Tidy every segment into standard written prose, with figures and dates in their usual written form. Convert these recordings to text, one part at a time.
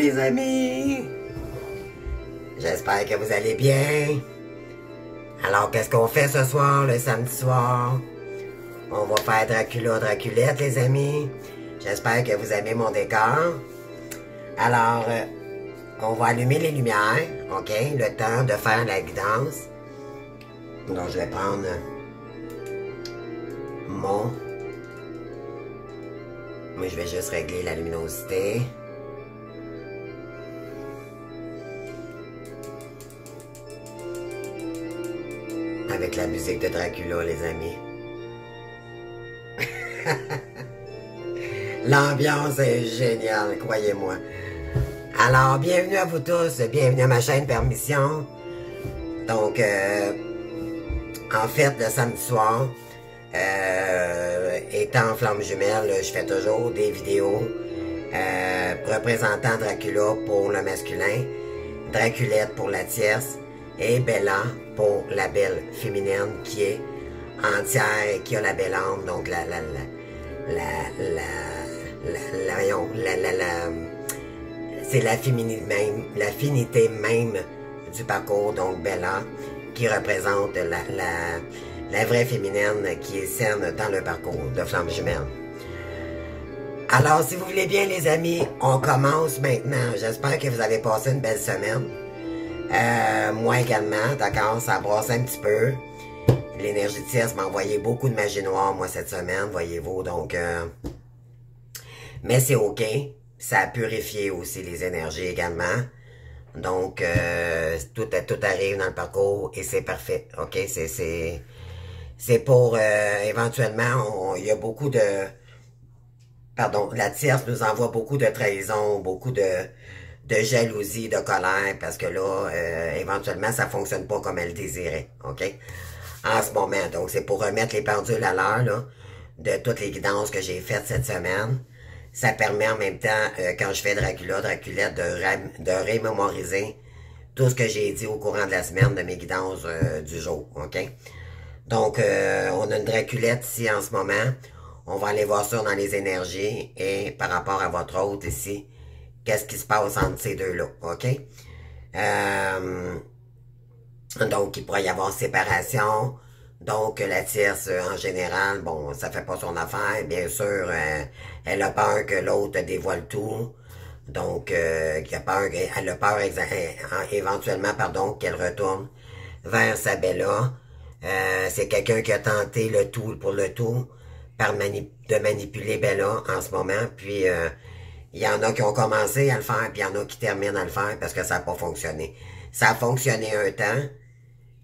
les amis! J'espère que vous allez bien. Alors, qu'est-ce qu'on fait ce soir, le samedi soir? On va faire Dracula, Draculette, les amis. J'espère que vous aimez mon décor. Alors, on va allumer les lumières, OK? Le temps de faire la guidance. Donc, je vais prendre mon... Mais je vais juste régler la luminosité. Avec la musique de Dracula, les amis. L'ambiance est géniale, croyez-moi. Alors, bienvenue à vous tous, bienvenue à ma chaîne Permission. Donc, en fait, le samedi soir, étant en flamme jumelle, je fais toujours des vidéos représentant Dracula pour le masculin, Draculette pour la tierce et Bella pour la belle féminine qui est entière et qui a la belle âme, donc c'est l'affinité même du parcours, donc Bella, qui représente la vraie féminine qui est saine dans le parcours de flamme jumelle. Alors, si vous voulez bien, les amis, on commence maintenant. J'espère que vous avez passé une belle semaine. Moi également, d'accord, ça brasse un petit peu. L'énergie tierce m'a envoyé beaucoup de magie noire, moi, cette semaine, voyez-vous, donc... mais c'est OK. Ça a purifié aussi les énergies également. Donc, tout arrive dans le parcours et c'est parfait, OK? C'est pour, éventuellement, il y a beaucoup de... Pardon, la tierce nous envoie beaucoup de trahison, beaucoup de jalousie, de colère, parce que là, éventuellement, ça fonctionne pas comme elle désirait, OK? En ce moment, donc c'est pour remettre les pendules à l'heure, là, de toutes les guidances que j'ai faites cette semaine. Ça permet en même temps, quand je fais Dracula, Draculette, de remémoriser tout ce que j'ai dit au courant de la semaine de mes guidances du jour, OK? Donc, on a une Draculette ici en ce moment. On va aller voir ça dans les énergies et par rapport à votre hôte ici, qu'est-ce qui se passe entre ces deux-là, OK? Donc, il pourrait y avoir séparation. Donc, la tierce, en général, bon, ça fait pas son affaire. Bien sûr, elle a peur que l'autre dévoile tout. Donc, elle a peur éventuellement, pardon, qu'elle retourne vers sa Bella. C'est quelqu'un qui a tenté le tout pour le tout de manipuler Bella en ce moment. Puis, il y en a qui ont commencé à le faire, puis il y en a qui terminent à le faire parce que ça n'a pas fonctionné. Ça a fonctionné un temps,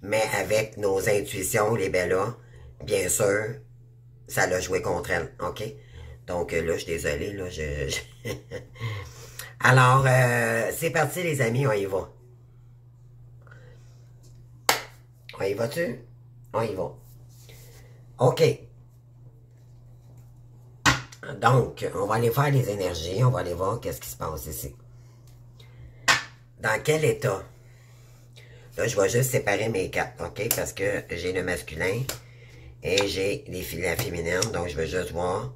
mais avec nos intuitions, les Bellas, bien sûr, ça l'a joué contre elle, OK? Donc là, je suis désolée, là, Alors, c'est parti, les amis, on y va. On y va-tu? On y va. OK. Donc, on va aller faire les énergies, on va aller voir qu'est-ce qui se passe ici. Dans quel état? Là, je vais juste séparer mes cartes, OK? Parce que j'ai le masculin et j'ai la féminine, donc je vais juste voir.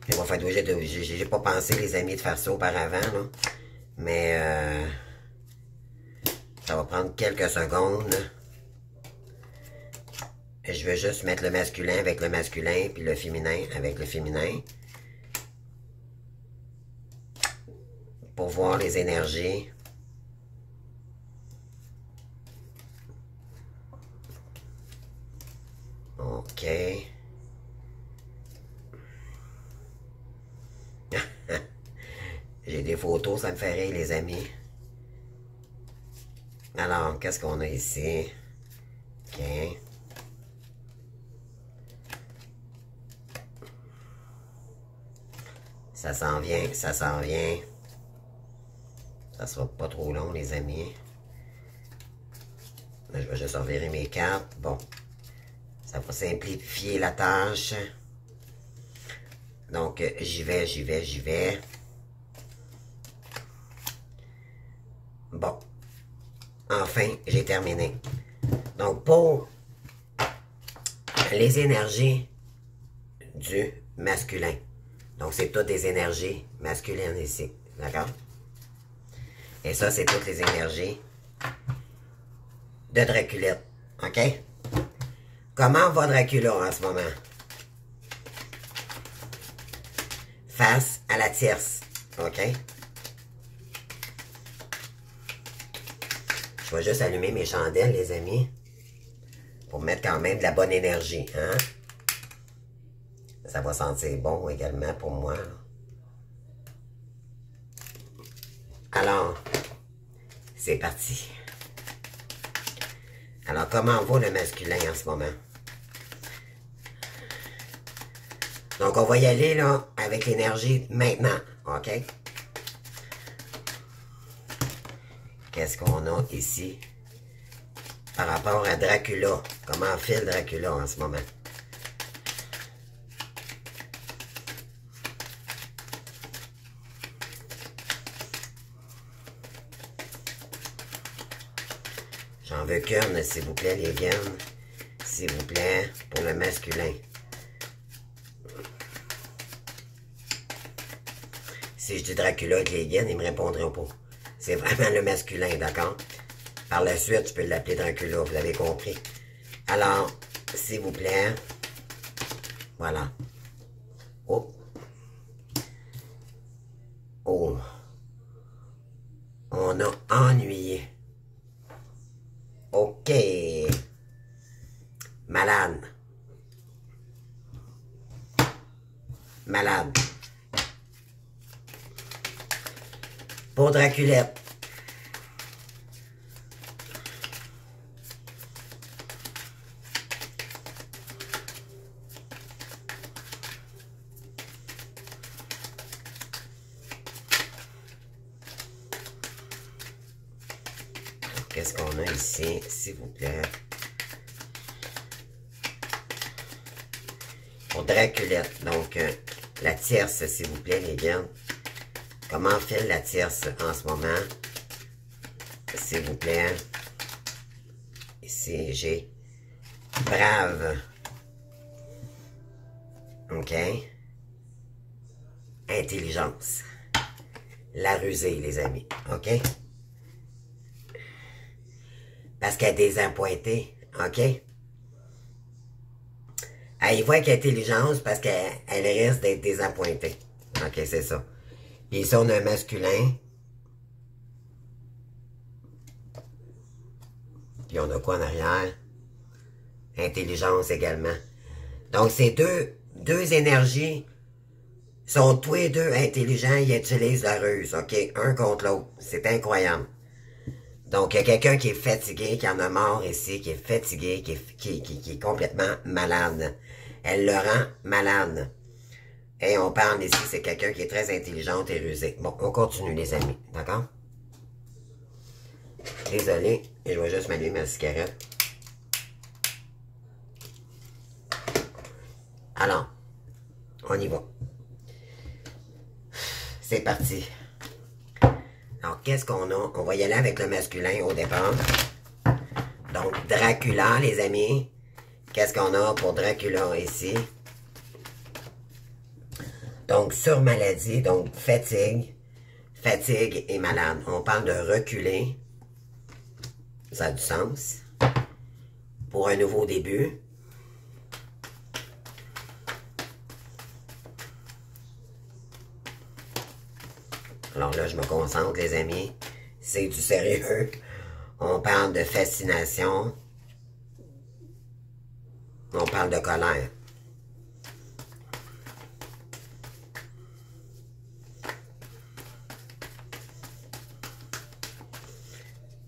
Je vais faire obligé de... J'ai pas pensé, les amis, de faire ça auparavant, là. Mais, ça va prendre quelques secondes. Et je vais juste mettre le masculin avec le masculin, puis le féminin avec le féminin. Pour voir les énergies. OK. J'ai des photos, ça me fait rire, les amis. Alors, qu'est-ce qu'on a ici? OK. Ça s'en vient, ça s'en vient. Ça sera pas trop long, les amis. Là, je vais juste revirer mes cartes. Bon. Ça va simplifier la tâche. Donc, j'y vais. Bon. Enfin, j'ai terminé. Donc, pour les énergies du masculin. Donc, c'est toutes des énergies masculines ici. D'accord? Et ça, c'est toutes les énergies de Draculette. OK? Comment va Dracula en ce moment? Face à la tierce. OK? Je vais juste allumer mes chandelles, les amis. Pour mettre quand même de la bonne énergie. Hein? Ça va sentir bon également pour moi. Alors, c'est parti. Alors, comment va le masculin en ce moment? Donc, on va y aller, là, avec l'énergie maintenant. OK? Qu'est-ce qu'on a ici? Par rapport à Dracula. Comment file Dracula en ce moment? J'en veux qu'une, s'il vous plaît, les viennes. S'il vous plaît, pour le masculin. Si je dis Dracula avec les viennes, ils me répondront pas. C'est vraiment le masculin, d'accord? Par la suite, je peux l'appeler Dracula, vous avez compris. Alors, s'il vous plaît. Voilà. Oh. Oh. On a ennuyé. OK. Malade. Malade. Pour Draculette. Qu'est-ce qu'on a ici, s'il vous plaît? Pour Draculette, donc la tierce, s'il vous plaît, les gars. Comment file la tierce en ce moment? S'il vous plaît. Ici, j'ai brave. OK? Intelligence. La rusée, les amis. OK? Parce qu'elle est désappointée. OK? Elle voit qu'elle est intelligence parce qu'elle risque d'être désappointée. OK, c'est ça. Puis ici, on a un masculin. Puis on a quoi en arrière? Intelligence également. Donc, ces deux énergies sont tous les deux intelligents. Ils utilisent la ruse. OK? Un contre l'autre. C'est incroyable. Donc, il y a quelqu'un qui est fatigué, qui en a marre ici, qui est fatigué, qui est complètement malade. Elle le rend malade. Et on parle ici, c'est quelqu'un qui est très intelligente et rusé. Bon, on continue, les amis. D'accord? Désolé, je vais juste m'allumer ma cigarette. Alors, on y va. C'est parti. Alors, qu'est-ce qu'on a? On va y aller avec le masculin au départ. Donc, Dracula, les amis. Qu'est-ce qu'on a pour Dracula ici? Donc, sur maladie, donc fatigue et malade. On parle de reculer. Ça a du sens. Pour un nouveau début. Alors là, je me concentre, les amis. C'est du sérieux. On parle de fascination. On parle de colère.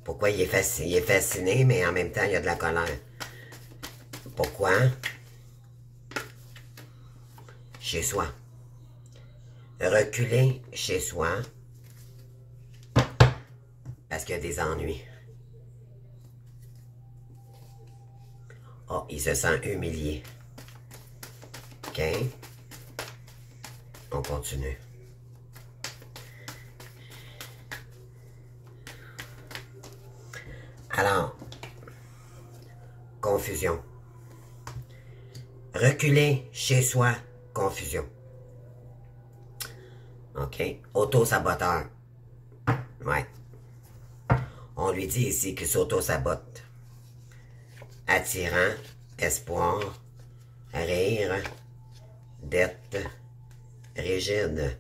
Pourquoi il est fasciné, mais en même temps, il y a de la colère. Pourquoi? Chez soi. Reculer chez soi parce qu'il y a des ennuis. Oh, il se sent humilié. OK? On continue. Alors, confusion. Reculer chez soi, confusion. OK? Auto-saboteur. Ouais. On lui dit ici qu'il s'auto-sabote. Attirant, espoir, rire, dette, rigide.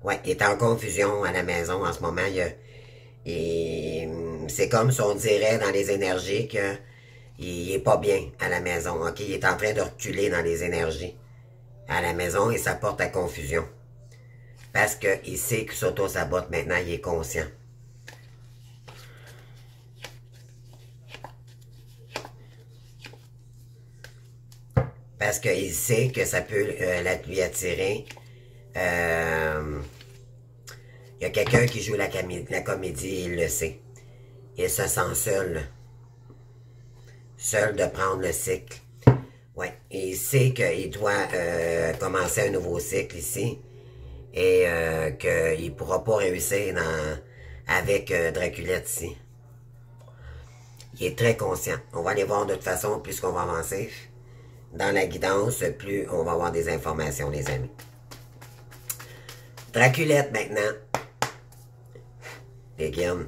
Ouais, il est en confusion à la maison en ce moment. C'est comme si on dirait dans les énergies que il est pas bien à la maison. Ok, il est en train de reculer dans les énergies à la maison et ça porte à confusion. Parce qu'il sait qu'il s'auto-sabote maintenant, il est conscient. Parce qu'il sait que ça peut lui attirer. Il y a quelqu'un qui joue la comédie, il le sait. Il se sent seul. Seul de prendre le cycle. Ouais, et il sait qu'il doit commencer un nouveau cycle ici. Et qu'il ne pourra pas réussir avec Draculette ici. Il est très conscient. On va aller voir de toute façon, plus qu'on va avancer dans la guidance, plus on va avoir des informations, les amis. Draculette maintenant. Begin.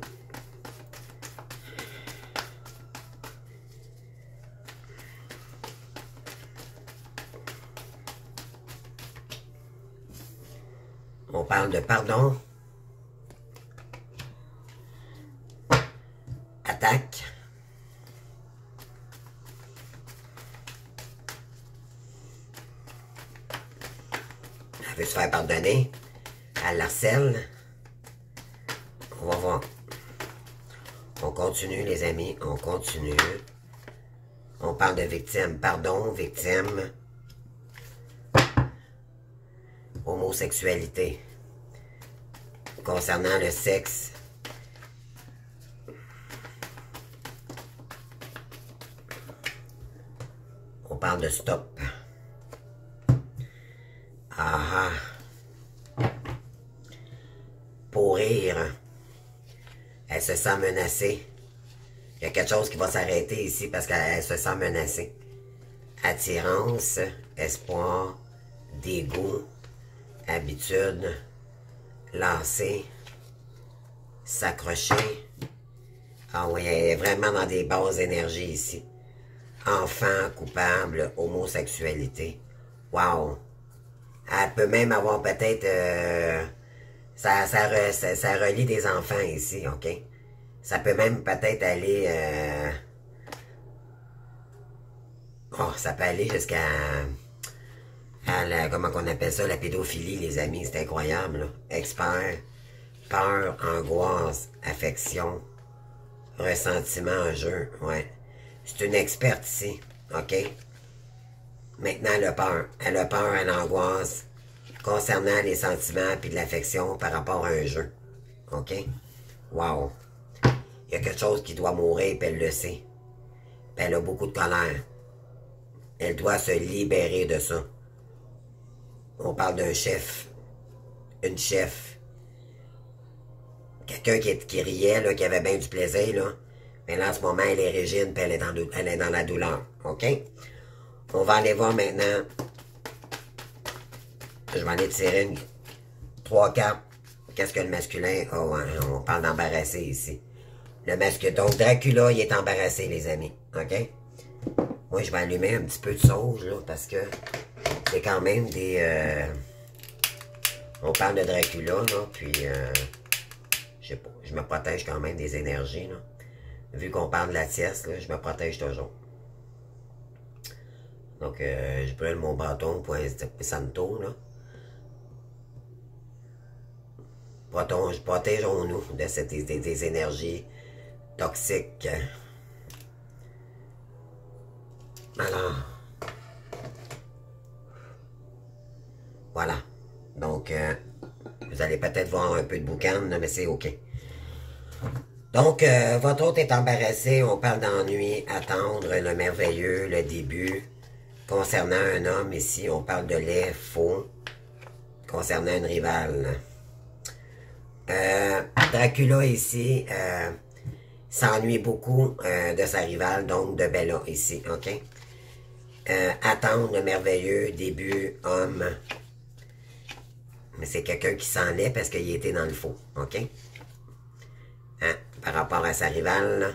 On parle de pardon. Attaque. Elle veut se faire pardonner. Elle l'harcèle. On va voir. On continue, les amis. On continue. On parle de victime. Pardon, victime. Homosexualité. Concernant le sexe. On parle de stop. Ah ah. Pour rire. Elle se sent menacée. Il y a quelque chose qui va s'arrêter ici parce qu'elle se sent menacée. Attirance, espoir, dégoût, habitude, lancer, s'accrocher. Ah oui, elle est vraiment dans des basses énergies ici. Enfant, coupable, homosexualité. Wow! Elle peut même avoir peut-être... ça relie des enfants ici, ok? Ça peut même peut-être aller... oh, ça peut aller jusqu'à... comment on appelle ça? La pédophilie, les amis. C'est incroyable, là. Expert, peur, angoisse, affection, ressentiment, jeu. Ouais. C'est une experte ici, ok? Maintenant, elle a peur. Elle a peur, elle angoisse concernant les sentiments puis de l'affection par rapport à un jeu. OK? Wow. Il y a quelque chose qui doit mourir, puis elle le sait. Puis elle a beaucoup de colère. Elle doit se libérer de ça. On parle d'un chef. Une chef. Quelqu'un qui riait, là, qui avait bien du plaisir, là. Mais là, en ce moment, elle est rigide, puis elle est dans la douleur. OK? On va aller voir maintenant. Je vais aller tirer 3 cartes. Qu'est-ce que le masculin? Oh, hein, on parle d'embarrassé ici. Le masculin. Donc, Dracula, il est embarrassé, les amis. OK? Moi, je vais allumer un petit peu de sauge, là, parce que c'est quand même des... on parle de Dracula, là, puis... je sais pas. Je me protège quand même des énergies, là. Vu qu'on parle de la tiesse, là, je me protège toujours. Donc, je brûle mon bâton pour un santo, là. Protégeons-nous de des énergies toxiques. Alors, voilà. Donc, vous allez peut-être voir un peu de boucan, mais c'est OK. Donc, votre hôte est embarrassé. On parle d'ennui, attendre, le merveilleux, le début. Concernant un homme, ici, on parle de lait faux. Concernant une rivale. Dracula, ici, s'ennuie beaucoup de sa rivale, donc de Bella, ici, OK? attendre le merveilleux début homme. Mais c'est quelqu'un qui s'enlève parce qu'il était dans le faux, ok? Hein? Par rapport à sa rivale, là.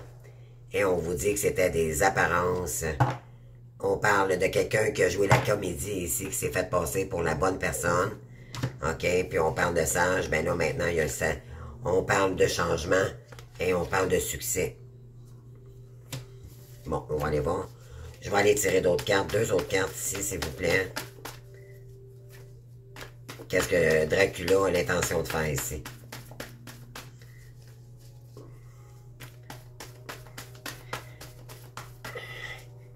Et on vous dit que c'était des apparences. On parle de quelqu'un qui a joué la comédie ici, qui s'est fait passer pour la bonne personne. OK? Puis on parle de sage. Ben là, maintenant, il y a le sage. On parle de changement et on parle de succès. Bon, on va aller voir. Je vais aller tirer d'autres cartes. 2 autres cartes ici, s'il vous plaît. Qu'est-ce que Dracula a l'intention de faire ici?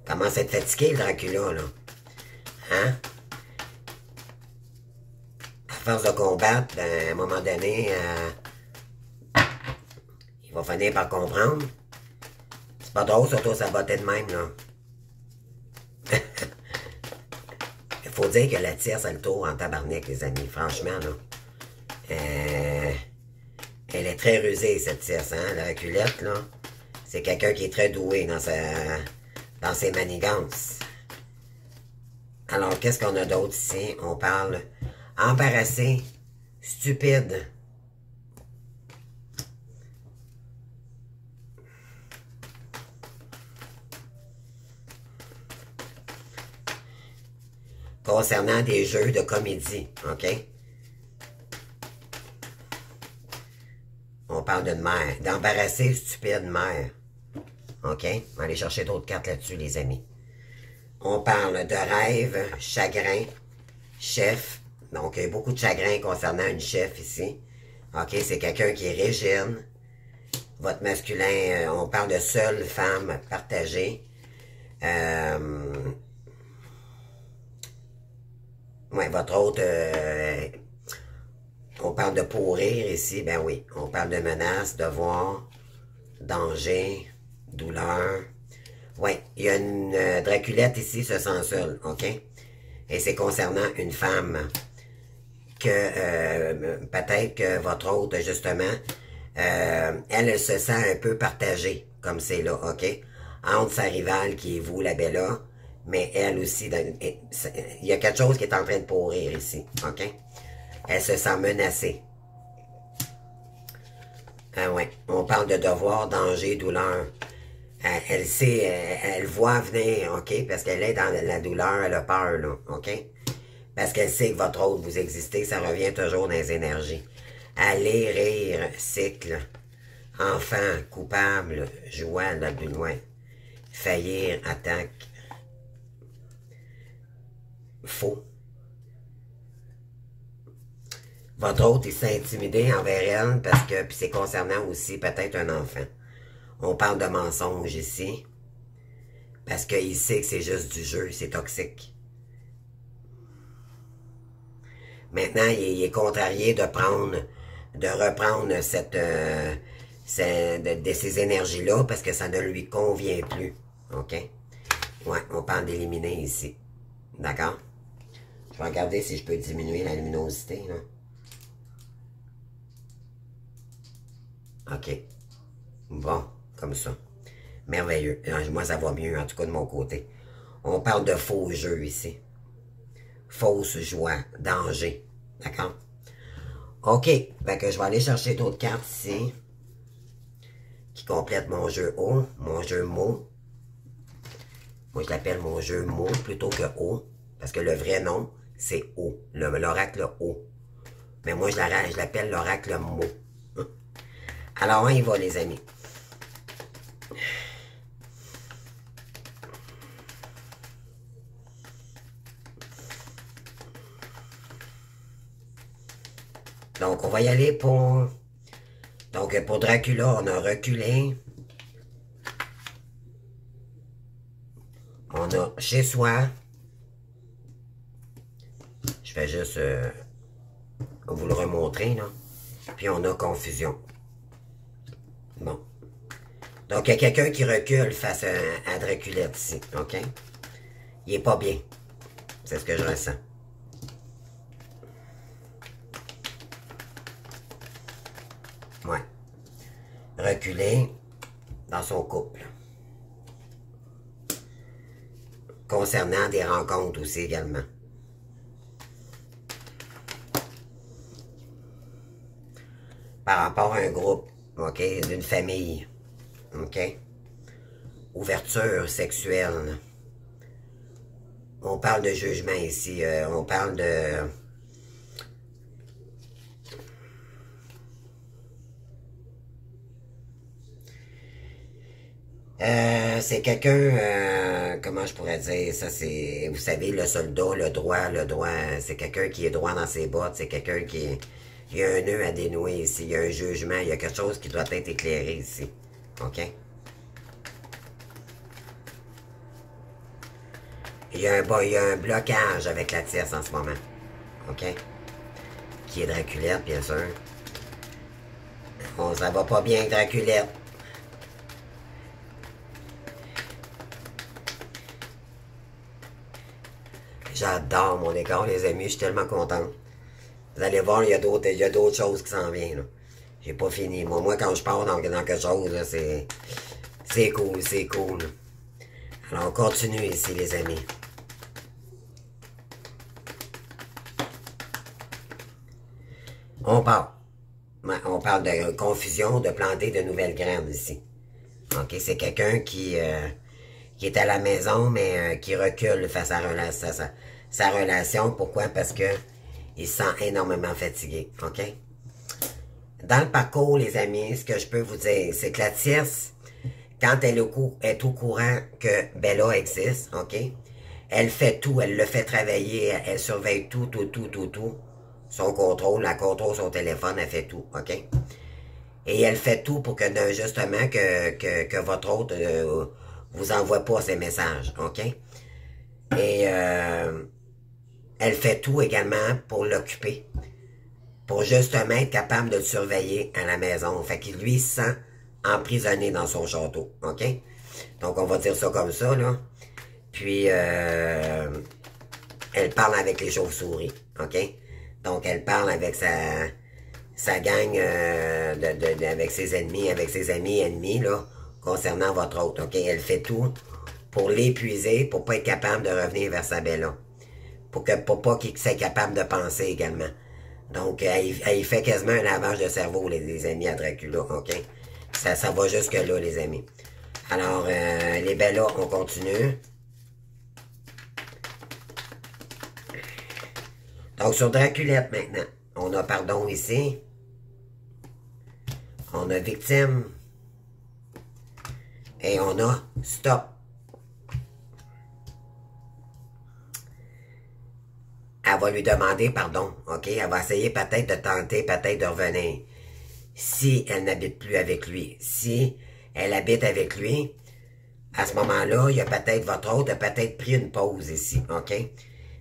Commence à être fatigué, le Dracula, là. Hein? À force de combattre, ben, à un moment donné, il va finir par comprendre. C'est pas drôle, surtout ça bottait de même, là. Il faut dire que la tierce, elle tourne en tabarnak, les amis. Franchement, là. Elle est très rusée, cette tierce, hein. La reculette, là. C'est quelqu'un qui est très doué dans ses manigances. Alors, qu'est-ce qu'on a d'autre ici? On parle embarrassé, stupide. Concernant des jeux de comédie, OK? On parle d'une mère. D'embarrasser, stupide mère. OK? On va aller chercher d'autres cartes là-dessus, les amis. On parle de rêve, chagrin, chef. Donc, il y a beaucoup de chagrin concernant une chef ici. OK? C'est quelqu'un qui est rigide. Votre masculin, on parle de seule femme partagée. Ouais, votre autre, on parle de pourrir ici, ben oui. On parle de menace, devoir, danger, douleur. Ouais, il y a une Draculette ici, se sent seule, ok? Et c'est concernant une femme que peut-être que votre autre, justement, elle se sent un peu partagée, comme c'est là, ok? Entre sa rivale qui est vous, la Bella, mais elle aussi, il y a quelque chose qui est en train de pourrir ici, ok? Elle se sent menacée. Ouais, on parle de devoir, danger, douleur. Elle sait, elle voit venir, ok? Parce qu'elle est dans la douleur, elle a peur, là, ok? Parce qu'elle sait que votre autre, vous existez, ça revient toujours dans les énergies. Aller, rire, cycle, enfant, coupable, joie, là, plus loin. Faillir, attaque, faux. Votre autre, il s'est intimidé envers elle parce que, puis c'est concernant aussi peut-être un enfant. On parle de mensonge ici. Parce qu'il sait que c'est juste du jeu, c'est toxique. Maintenant, il est contrarié de reprendre ces énergies-là parce que ça ne lui convient plus. OK? Ouais, on parle d'éliminer ici. D'accord? Je vais regarder si je peux diminuer la luminosité, là. OK. Bon, comme ça. Merveilleux. Moi, ça va mieux, en tout cas de mon côté. On parle de faux jeux ici. Fausse joie, danger. D'accord? OK. Fait que je vais aller chercher d'autres cartes ici. Qui complètent mon jeu O, mon jeu mot. Moi, je l'appelle mon jeu mot plutôt que O. Parce que le vrai nom, c'est O. L'oracle O. Mais moi, je l'appelle l'oracle mot. Alors, on y va, les amis. Donc, on va y aller pour... Donc, pour Dracula, on a reculé. On a chez soi. Je vais juste vous le remontrer, là. Puis, on a confusion. Bon. Donc, il y a quelqu'un qui recule face à Draculette ici, OK? Il est pas bien. C'est ce que je ressens. Ouais. Reculer dans son couple. concernant des rencontres aussi également. Par rapport à un groupe, OK, d'une famille, OK? Ouverture sexuelle. On parle de jugement ici, on parle de... c'est quelqu'un, comment je pourrais dire, ça c'est, vous savez, le soldat, le droit, c'est quelqu'un qui est droit dans ses bottes, c'est quelqu'un qui il y a un nœud à dénouer ici, il y a un jugement, il y a quelque chose qui doit être éclairé ici, OK? Il y a un blocage avec la tierce en ce moment, OK? Qui est Draculette, bien sûr. Bon, ça va pas bien avec Draculette. J'adore mon décor, les amis, je suis tellement content. Vous allez voir, il y a d'autres choses qui s'en viennent. J'ai pas fini. Moi, quand je pars dans quelque chose, c'est cool, c'est cool. Alors, on continue ici, les amis. On parle de confusion, de planter de nouvelles graines ici. OK, c'est quelqu'un qui est à la maison, mais qui recule face à sa relation. Pourquoi? Parce que il se sent énormément fatigué. OK? Dans le parcours, les amis, ce que je peux vous dire, c'est que la tierce, quand elle est au courant que Bella existe, OK? Elle fait tout, elle le fait travailler, elle surveille tout. Son contrôle, elle contrôle son téléphone, elle fait tout, OK? Et elle fait tout pour que, justement, que votre hôte vous envoie pas ces messages, OK? Et elle fait tout également pour l'occuper, pour justement être capable de le surveiller à la maison. Fait qu'il lui se sent emprisonné dans son château, OK? Donc, on va dire ça comme ça, là. Puis, elle parle avec les chauves-souris, OK? Donc, elle parle avec sa gang, avec ses ennemis, avec ses amis ennemis, là, concernant votre hôte, OK? Elle fait tout pour l'épuiser, pour pas être capable de revenir vers sa Bella. Pour pas qu'il soit capable de penser également. Donc, elle fait quasiment un lavage de cerveau, les amis, à Dracula, OK? Ça va jusque-là, les amis. Alors, les Bellas, on continue. Donc, sur Draculette, maintenant, on a pardon ici. On a victime. Et on a stop. Elle va lui demander pardon, OK? Elle va essayer peut-être de tenter, peut-être de revenir. Si elle n'habite plus avec lui. Si elle habite avec lui, à ce moment-là, il y a peut-être votre hôte a peut-être pris une pause ici, OK?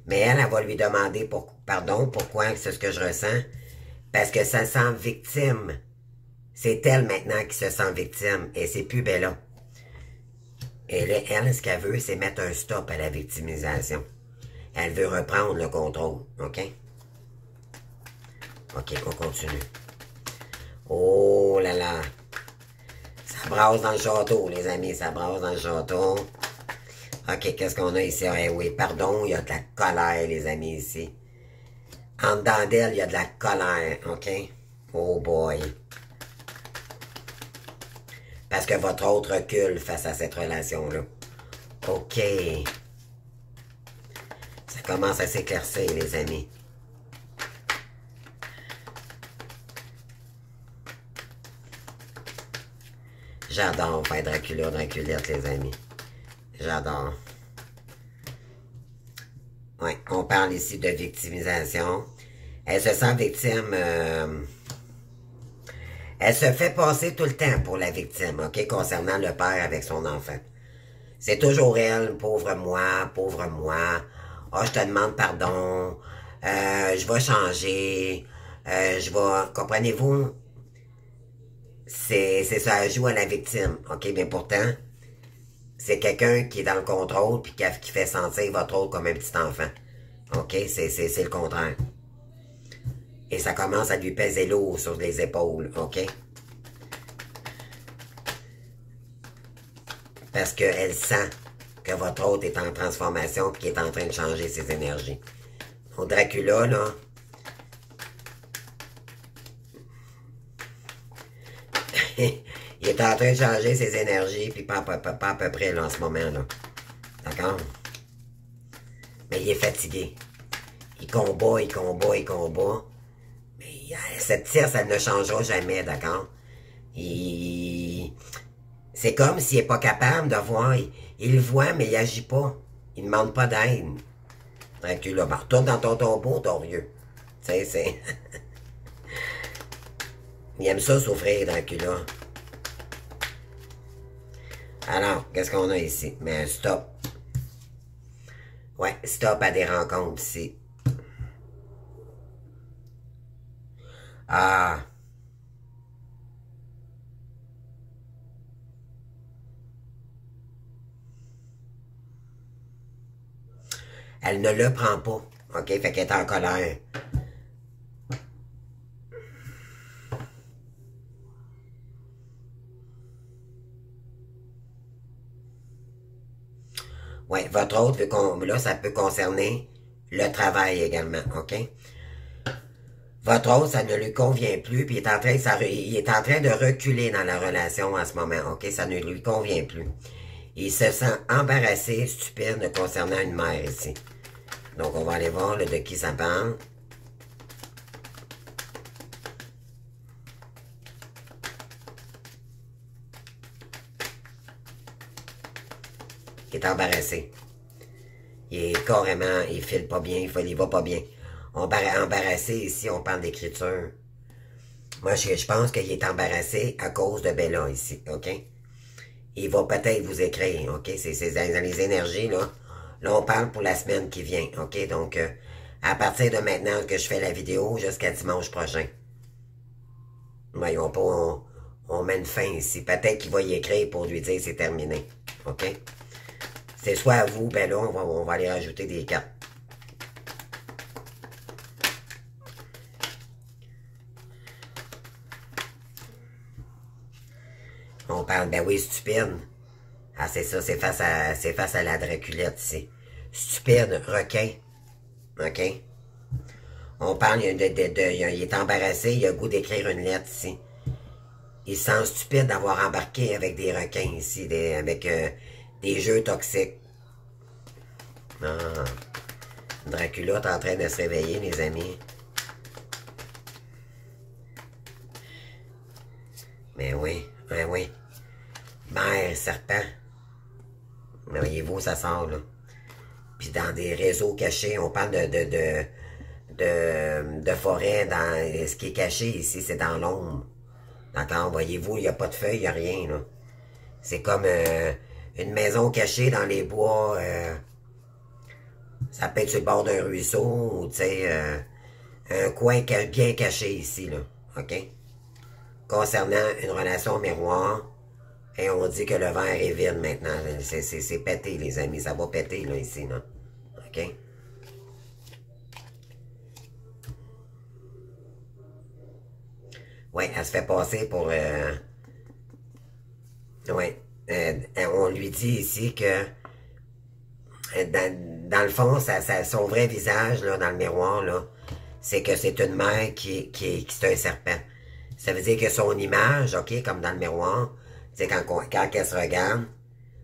Mais elle va lui demander pardon, pourquoi c'est ce que je ressens. Parce que ça sent victime. C'est elle maintenant qui se sent victime et c'est plus Bella. Et là, elle, ce qu'elle veut, c'est mettre un stop à la victimisation. Elle veut reprendre le contrôle, OK? OK, on continue. Oh là là! Ça brasse dans le château, les amis, ça brasse dans le château. OK, qu'est-ce qu'on a ici? Eh oui, pardon, il y a de la colère, les amis, ici. En dedans d'elle, il y a de la colère, OK? Oh boy! Parce que votre autre recule face à cette relation-là. OK. Ça commence à s'éclaircir, les amis. J'adore faire Draculette, les amis. J'adore. Ouais, on parle ici de victimisation. Elle se sent victime... elle se fait passer tout le temps pour la victime, OK, concernant le père avec son enfant. C'est toujours elle, pauvre moi, pauvre moi. Ah, je te demande pardon. Je vais changer. Je vais... Comprenez-vous? C'est ça, elle joue à la victime, OK? Mais pourtant, c'est quelqu'un qui est dans le contrôle puis qui fait sentir votre autre comme un petit enfant. OK? C'est le contraire. Et ça commence à lui peser lourd sur les épaules, OK? Parce qu'elle sent que votre hôte est en transformation et qu'il est en train de changer ses énergies. Donc, Dracula, là, il est en train de changer ses énergies, puis pas à peu près, là, en ce moment, là. D'accord? Mais il est fatigué. Il combat. Mais cette tire, ça ne changera jamais, d'accord? C'est comme s'il n'est pas capable de voir. Il le voit, mais il n'agit pas. Il ne demande pas d'aide. Dracula, ben, retourne dans ton tombeau, ton vieux. Tu sais, c'est... Il aime ça souffrir, Dracula. Alors, qu'est-ce qu'on a ici? Mais stop. Ouais, stop à des rencontres ici. Ah. Elle ne le prend pas. OK? Fait qu'elle est en colère. Ouais, votre autre, vu qu'on, là, ça peut concerner le travail également, OK? Votre autre, ça ne lui convient plus, puis il est en train de reculer dans la relation en ce moment, OK? Ça ne lui convient plus. Il se sent embarrassé, stupide, concernant une mère ici. Donc, on va aller voir là, de qui ça parle. Il est embarrassé. Il est carrément, il file pas bien, il va pas bien. Embarrassé ici, on parle d'écriture. Moi, je pense qu'il est embarrassé à cause de Bella ici, OK? Il va peut-être vous écrire, OK? C'est dans les énergies, là. Là, on parle pour la semaine qui vient, OK? Donc, à partir de maintenant que je fais la vidéo, jusqu'à dimanche prochain. Voyons pas, on met une fin ici. Peut-être qu'il va y écrire pour lui dire c'est terminé, OK? C'est soit à vous, ben là, on va aller rajouter des cartes. On parle, ben oui, stupide. Ah, c'est ça, c'est face à la Draculette ici. Stupide, requin. OK? On parle, il est embarrassé, il a le goût d'écrire une lettre ici. Il se sent stupide d'avoir embarqué avec des requins ici, avec des jeux toxiques. Ah. Dracula est en train de se réveiller, les amis. Mais oui, mais oui. Mère, serpent. Mais voyez-vous, ça sort, là. Puis dans des réseaux cachés, on parle de forêt, dans ce qui est caché ici, c'est dans l'ombre. D'accord? Voyez-vous, il n'y a pas de feuilles, il n'y a rien, là. C'est comme une maison cachée dans les bois. Ça peut être sur le bord d'un ruisseau, ou, tu sais, un coin bien caché ici, là. OK? Concernant une relation miroir, et on dit que le verre est vide maintenant. C'est pété, les amis. Ça va péter, là, ici, là. OK? Oui, elle se fait passer pour... oui. On lui dit ici que... Dans le fond, son vrai visage, là, dans le miroir, là, c'est que c'est une mère qui c'est un serpent. Ça veut dire que son image, OK, comme dans le miroir, c'est quand elle se regarde,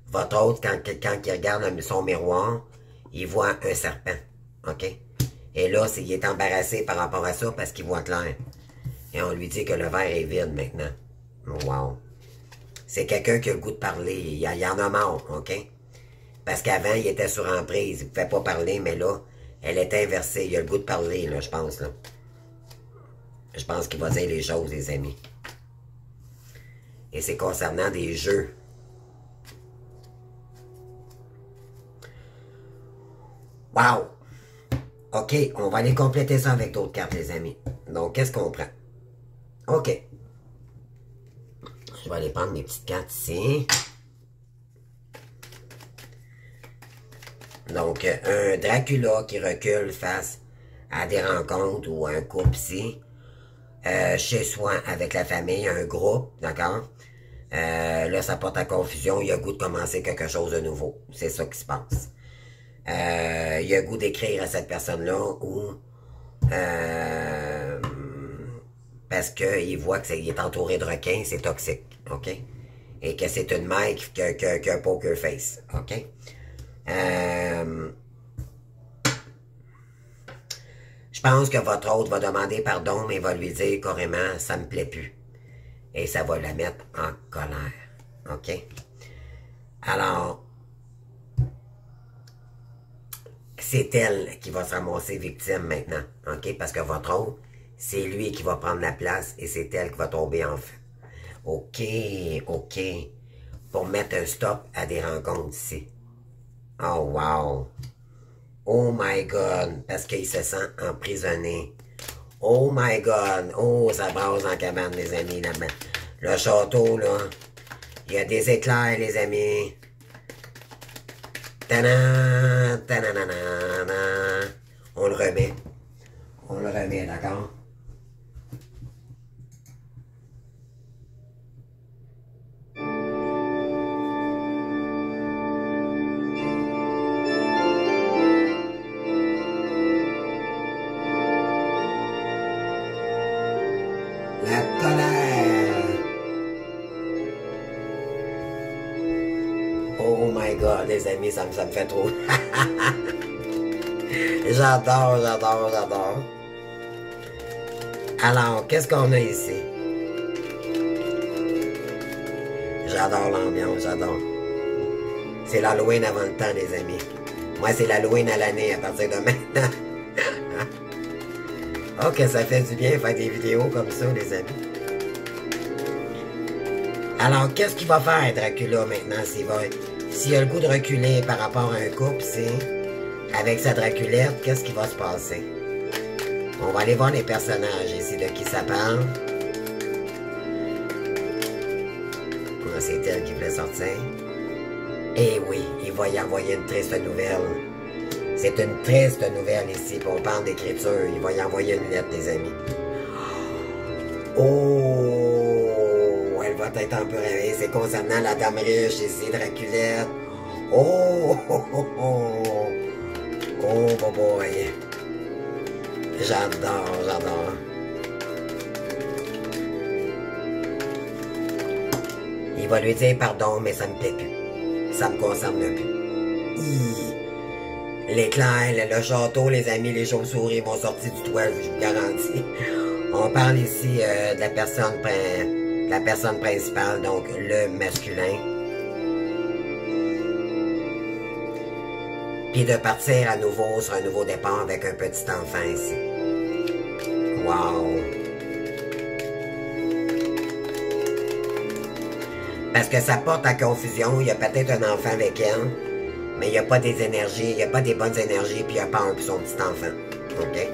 votre autre, quand il regarde son miroir, il voit un serpent. OK? Et là, il est embarrassé par rapport à ça parce qu'il voit clair. Et on lui dit que le verre est vide maintenant. Wow. C'est quelqu'un qui a le goût de parler. Il y en a marre, OK? Parce qu'avant, il était sur emprise. Il ne pouvait pas parler, mais là, elle est inversée. Il a le goût de parler, là, je pense, là. Je pense qu'il va dire les choses, les amis. Et c'est concernant des jeux. Wow! OK, on va aller compléter ça avec d'autres cartes, les amis. Donc, qu'est-ce qu'on prend? OK. Je vais aller prendre mes petites cartes ici. Donc, un Dracula qui recule face à des rencontres ou un couple ici. Chez soi, avec la famille, un groupe, d'accord? Là, ça porte à confusion. Il a le goût de commencer quelque chose de nouveau. C'est ça qui se passe. Il a le goût d'écrire à cette personne-là ou parce qu'il voit qu'il est entouré de requins, c'est toxique. OK? Et que c'est une mère qui a un poker face. OK? Je pense que votre hôte va demander pardon, mais va lui dire carrément, ça me plaît plus. Et ça va la mettre en colère. OK? Alors, c'est elle qui va se ramasser victime maintenant. OK? Parce que votre hôte, c'est lui qui va prendre la place et c'est elle qui va tomber en feu. OK, OK. Pour mettre un stop à des rencontres ici. Oh, wow. Oh my God. Parce qu'il se sent emprisonné. Oh my God. Oh, ça brasse en cabane, les amis, là-bas. Le château, là. Il y a des éclairs, les amis. Tadam, tadadadada. On le remet. On le remet, d'accord? La colère. Oh my God, les amis, ça me fait trop. J'adore, j'adore, j'adore. Alors, qu'est-ce qu'on a ici? J'adore l'ambiance, j'adore. C'est l'Halloween avant le temps, les amis. Moi, c'est l'Halloween à l'année à partir de maintenant. Oh, que ça fait du bien faire des vidéos comme ça, les amis. Alors, qu'est-ce qu'il va faire, Dracula, maintenant, s'il a le goût de reculer par rapport à un couple, avec sa Draculette, qu'est-ce qui va se passer? On va aller voir les personnages ici, de qui ça parle. Oh, c'est elle qui voulait sortir. Eh oui, il va y envoyer une triste nouvelle. C'est une triste nouvelle ici, puis on parle d'écriture. Il va y envoyer une lettre, les amis. Oh, elle va être un peu réveillée. C'est concernant la dame riche ici, Draculette. Oh, oh, oh, oh. Oh, boy. J'adore, j'adore. Il va lui dire pardon, mais ça me plaît plus. Ça me concerne plus. L'éclair, le château, les amis, les chauves-souris vont sortir du toit, je vous garantis. On parle ici de la personne principale, donc le masculin. Puis de partir à nouveau sur un nouveau départ avec un petit enfant ici. Wow! Parce que ça porte à confusion, il y a peut-être un enfant avec elle, mais il n'y a pas des énergies, il n'y a pas des bonnes énergies, puis il y a peur pour son petit enfant. OK?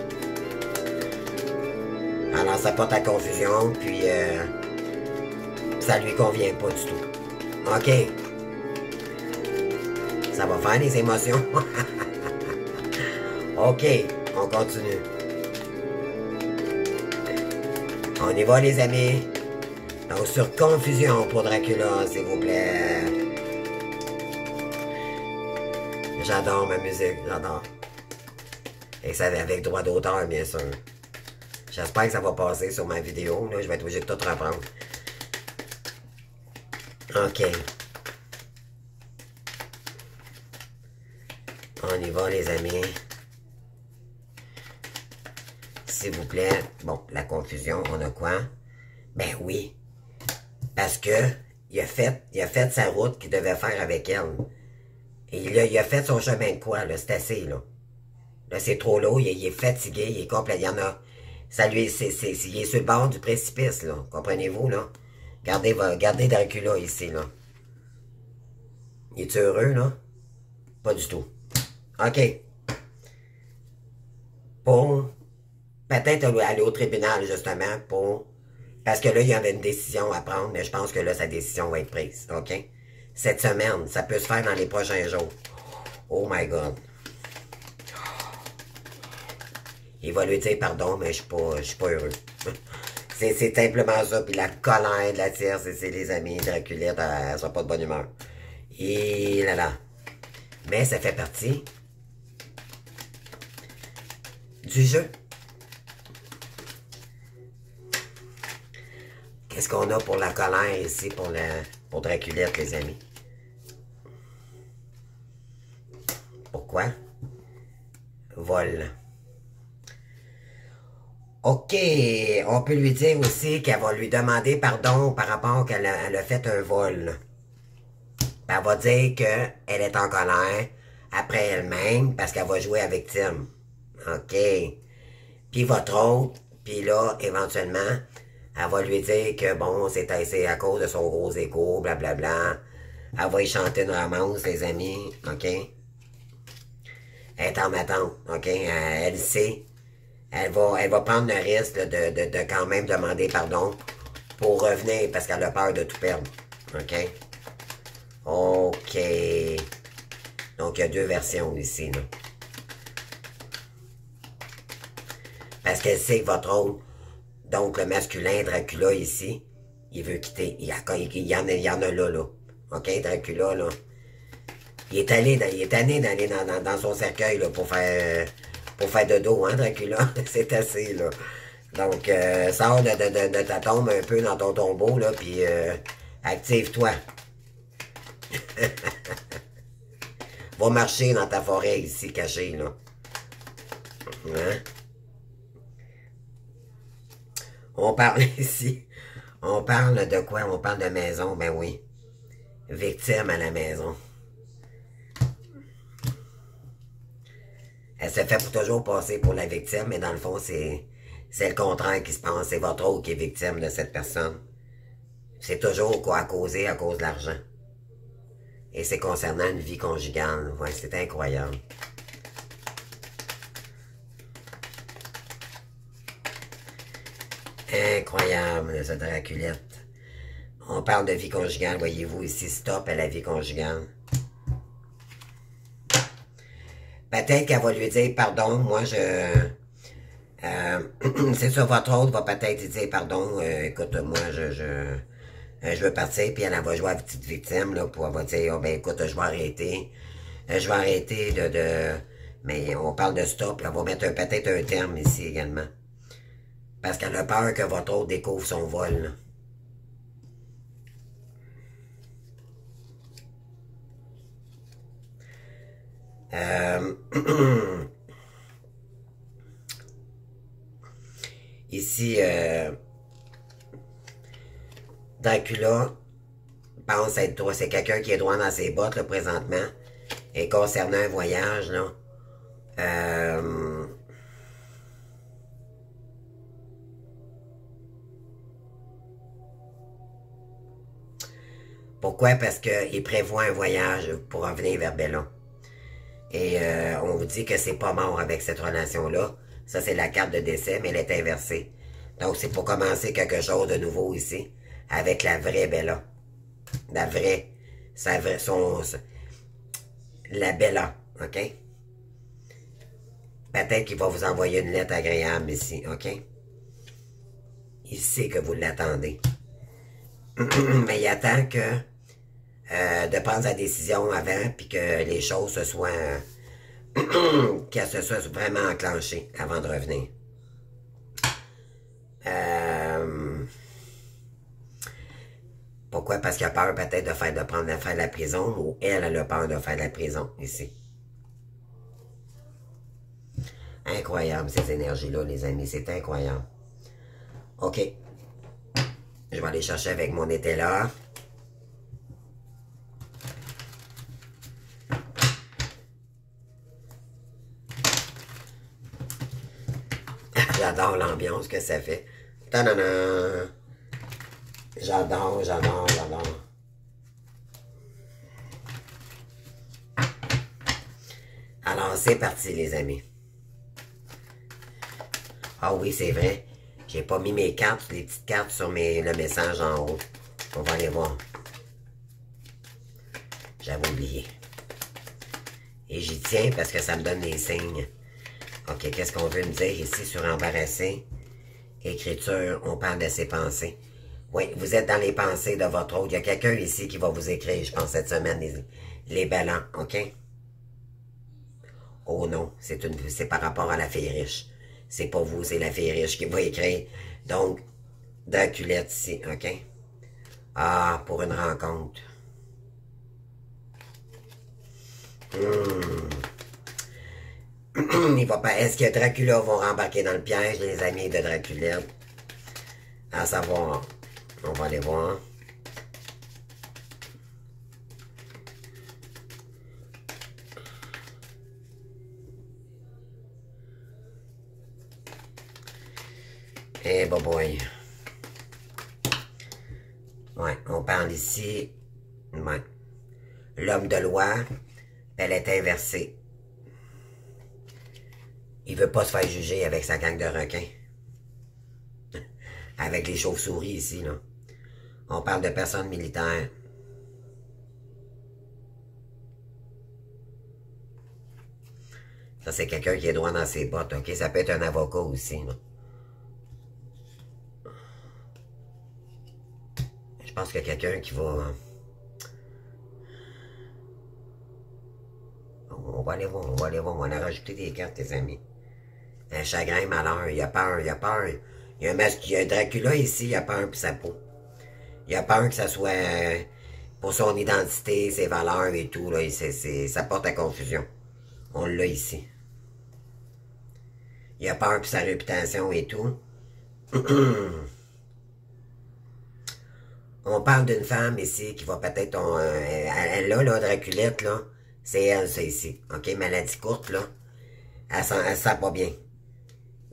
Alors ça porte à confusion, puis ça lui convient pas du tout. OK? Ça va faire les émotions. OK, on continue. On y va, les amis. Donc, sur confusion pour Dracula, s'il vous plaît. J'adore ma musique, j'adore. Et ça avec droit d'auteur, bien sûr. J'espère que ça va passer sur ma vidéo. Là, je vais être obligé de tout reprendre. OK. On y va, les amis. S'il vous plaît. Bon, la confusion, on a quoi? Ben oui. Parce que il a fait sa route qu'il devait faire avec elle. Et là, il a fait son chemin de quoi, là? C'est assez, là. Là, c'est trop lourd, il est fatigué, il est complet. Il y en a. Ça lui, il est sur le bord du précipice, là. Comprenez-vous, là? Regardez Dracula ici, là. Il est heureux, là? Pas du tout. OK. Pour peut-être aller au tribunal, justement, parce que là, il y avait une décision à prendre, mais je pense que là, sa décision va être prise. OK? Cette semaine, ça peut se faire dans les prochains jours. Oh my God. Il va lui dire pardon, mais je suis pas heureux. C'est simplement ça. Puis la colère de la tierce, c'est les amis. Draculette, elle sera pas de bonne humeur. Et là là. Mais ça fait partie du jeu. Qu'est-ce qu'on a pour la colère ici, pour Draculette, les amis? Pourquoi? Vol. OK, on peut lui dire aussi qu'elle va lui demander pardon par rapport qu'elle a fait un vol. Elle va dire qu'elle est en colère après elle-même parce qu'elle va jouer avec Tim. OK. Puis votre autre, puis là, éventuellement, elle va lui dire que bon, c'est à cause de son gros écho, blablabla. Elle va y chanter une romance, les amis. OK? Elle est en attente. OK? Elle sait. Elle va prendre le risque de quand même demander pardon pour revenir parce qu'elle a peur de tout perdre. OK? OK. Donc, il y a deux versions ici, là. Parce qu'elle sait que votre autre, donc le masculin Dracula ici, il veut quitter. Il y en a là. OK, Dracula, là. Il est tanné d'aller dans son cercueil, là, pour faire dodo, hein, Dracula. C'est assez, là. Donc, sors de ta tombe un peu dans ton tombeau, là, puis active-toi. Va marcher dans ta forêt ici, cachée, là. Hein? On parle ici. On parle de quoi? On parle de maison, ben oui. Victime à la maison. Elle se fait pour toujours passer pour la victime, mais dans le fond, c'est le contraire qui se passe. C'est votre autre qui est victime de cette personne. C'est toujours quoi à cause de l'argent. Et c'est concernant une vie conjugale. Ouais, c'est incroyable. Incroyable, cette Draculette. On parle de vie conjugale, voyez-vous, ici, stop à la vie conjugale. Peut-être qu'elle va lui dire, pardon, moi, c'est ça, votre autre va peut-être lui dire, pardon, écoute, moi, je veux partir, puis elle va jouer à la petite victime, là, pour elle va dire, oh, ben, écoute, je vais arrêter. Je vais arrêter Mais on parle de stop, là, on va mettre peut-être un terme ici également. Parce qu'elle a peur que votre autre découvre son vol, là. Ici, Dracula pense être droit. C'est quelqu'un qui est droit dans ses bottes, là, présentement. Et concernant un voyage, là, pourquoi? Parce qu'il prévoit un voyage pour revenir vers Bella. Et on vous dit que c'est pas mort avec cette relation-là. Ça, c'est la carte de décès, mais elle est inversée. Donc, c'est pour commencer quelque chose de nouveau ici, avec la vraie Bella. La vraie, la Bella, OK? Peut-être qu'il va vous envoyer une lettre agréable ici, OK? Il sait que vous l'attendez. Mais il attend que de prendre sa décision avant, puis que les choses se soient qu'elle se soit vraiment enclenchée avant de revenir. Pourquoi? Parce qu'il a peur peut-être de faire la prison, ou elle a peur de faire la prison ici. Incroyable ces énergies-là, les amis, c'est incroyable. OK. Je vais aller chercher avec mon été là. J'adore l'ambiance que ça fait. Ta-da-da! J'adore. Alors, c'est parti, les amis. Ah oui, c'est vrai. J'ai pas mis mes cartes, les petites cartes sur le message en haut. On va aller voir. J'avais oublié. Et j'y tiens parce que ça me donne des signes. OK, qu'est-ce qu'on veut me dire ici sur embarrassé Écriture, on parle de ses pensées. Oui, vous êtes dans les pensées de votre autre. Il y a quelqu'un ici qui va vous écrire, je pense, cette semaine, les ballons, OK? Oh non, c'est par rapport à la fille riche. C'est pas vous, c'est la fille riche qui va écrire. Donc, Draculette ici, OK? Ah, pour une rencontre. Il va pas. Est-ce que Dracula va rembarquer dans le piège, les amis de Draculette? À savoir, on va aller voir. Eh, boy. Ouais, on parle ici. Ouais. L'homme de loi, elle est inversée. Il veut pas se faire juger avec sa gang de requins. Avec les chauves-souris ici, là. On parle de personnes militaires. Ça, c'est quelqu'un qui est droit dans ses bottes, OK? Ça peut être un avocat aussi, là. Je pense qu'il y a quelqu'un qui va... On va aller voir, on va aller voir. On va rajouter des cartes, tes amis. Un chagrin, malheur, il a peur, il a peur. Il y a un Dracula ici, il a peur pour sa peau. Il a peur que ça soit pour son identité, ses valeurs et tout, là. Ça porte à confusion. On l'a ici. Il a peur pour sa réputation et tout. On parle d'une femme ici qui va peut-être... elle là, Draculette, là, c'est elle, ça, ici. OK, maladie courte, là. Elle se sent pas bien.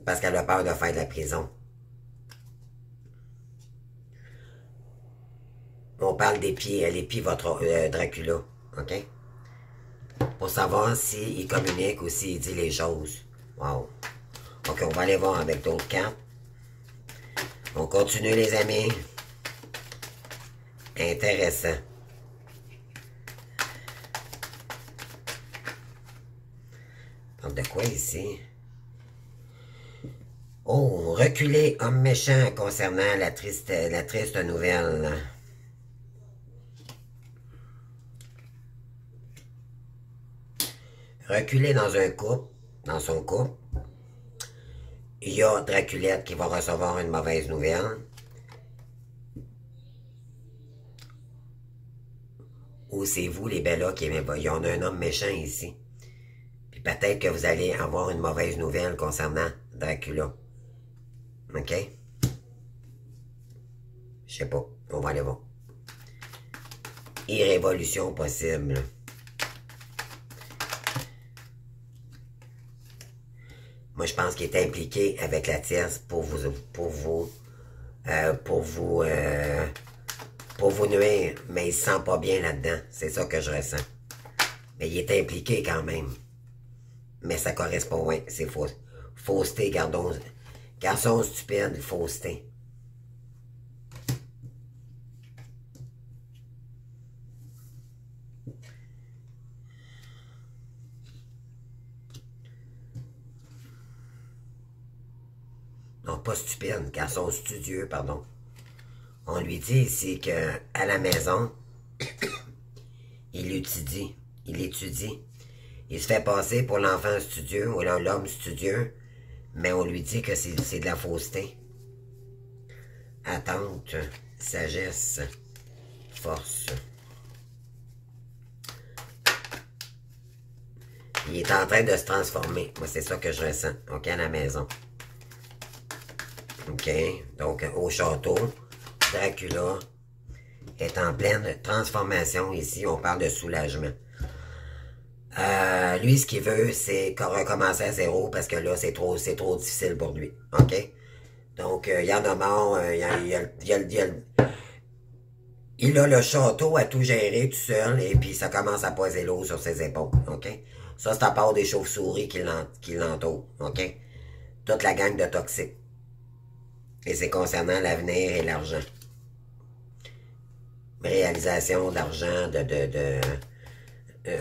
Parce qu'elle a peur de faire de la prison. On parle des pieds, les pieds votre Dracula. OK? Pour savoir s'il communique ou s'il dit les choses. Wow. OK, on va aller voir avec d'autres cartes. On continue, les amis. Intéressant. On parle de quoi ici? Oh, reculer, homme méchant concernant la triste nouvelle. Reculer dans un couple, dans son couple. Il y a Draculette qui va recevoir une mauvaise nouvelle. Ou c'est vous, les Bellas, qui aimez pas. Il y en a un homme méchant ici. Puis peut-être que vous allez avoir une mauvaise nouvelle concernant Dracula. OK? Je sais pas. On va aller voir. Irrévolution possible. Moi, je pense qu'il est impliqué avec la tierce pour vous nuire, mais il se sent pas bien là-dedans. C'est ça que je ressens. Mais il est impliqué quand même. Mais ça correspond, ouais, c'est faux. Fausseté, garçon stupide, fausseté. Non, pas stupide, garçon studieux, pardon. On lui dit ici que à la maison, il étudie. Il se fait passer pour l'enfant studieux ou l'homme studieux, mais on lui dit que c'est de la fausseté. Attente, sagesse, force. Il est en train de se transformer. Moi, c'est ça que je ressens. OK, à la maison. OK, donc au château, Dracula est en pleine transformation ici. On parle de soulagement. Lui, ce qu'il veut, c'est recommencer à zéro parce que là, c'est trop difficile pour lui. OK? Donc, il y en a marre. Il a le château à tout gérer tout seul et puis ça commence à poser l'eau sur ses épaules. OK? Ça, c'est à part des chauves-souris qui l'entourent. OK? Toute la gang de toxiques. Et c'est concernant l'avenir et l'argent. Réalisation d'argent,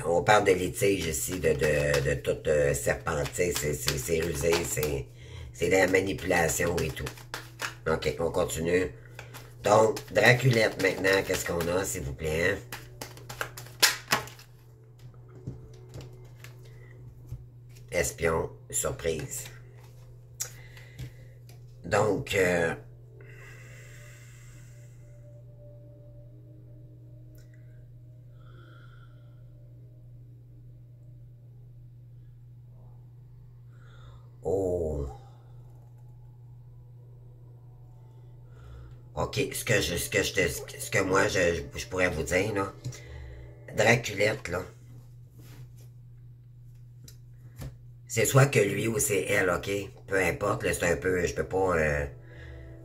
on parle de litige ici, de toute serpenté, c'est rusé, c'est de la manipulation et tout. OK, on continue. Donc, Draculette maintenant, qu'est-ce qu'on a, s'il vous plaît? Espion, surprise. Donc, oh. OK, ce que moi, je pourrais vous dire, là, Draculette, là, c'est soit que lui ou c'est elle, OK? Peu importe, là, c'est un peu, je peux pas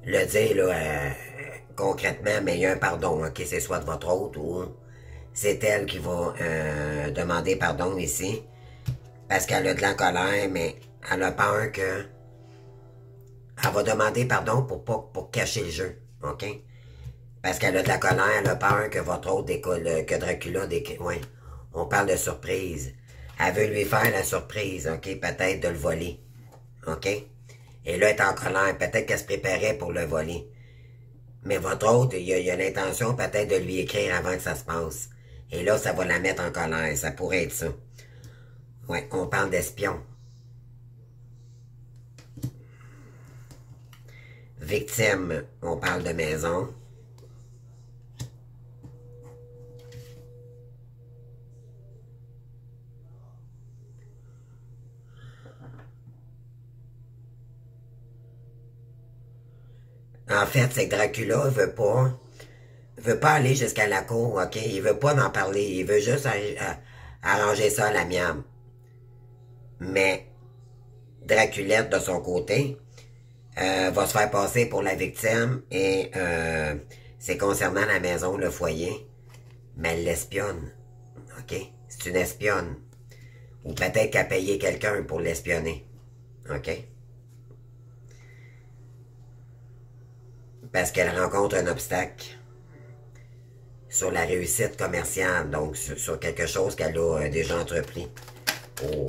le dire, là, concrètement, mais il y a un pardon, OK? C'est soit de votre hôte ou c'est elle qui va demander pardon ici, parce qu'elle a de la colère, mais elle a peur que... Elle va demander pardon pour cacher le jeu, OK? Parce qu'elle a de la colère, elle a peur que votre hôte décolle, que Dracula décolle. Ouais, on parle de surprise. Elle veut lui faire la surprise, OK? Peut-être de le voler, OK? Et là, elle est en colère. Peut-être qu'elle se préparait pour le voler. Mais votre hôte, il a l'intention peut-être de lui écrire avant que ça se passe. Et là, ça va la mettre en colère. Ça pourrait être ça. Ouais, on parle d'espion. Victime, on parle de maison. En fait, c'est que Dracula veut pas aller jusqu'à la cour, OK? Il veut pas en parler. Il veut juste arranger ça à l'amiable. Mais Draculette, de son côté, va se faire passer pour la victime et c'est concernant la maison, le foyer, mais elle l'espionne, OK? C'est une espionne. Ou peut-être qu'elle a payé quelqu'un pour l'espionner, OK? Parce qu'elle rencontre un obstacle sur la réussite commerciale, donc sur quelque chose qu'elle a déjà entrepris. Oh.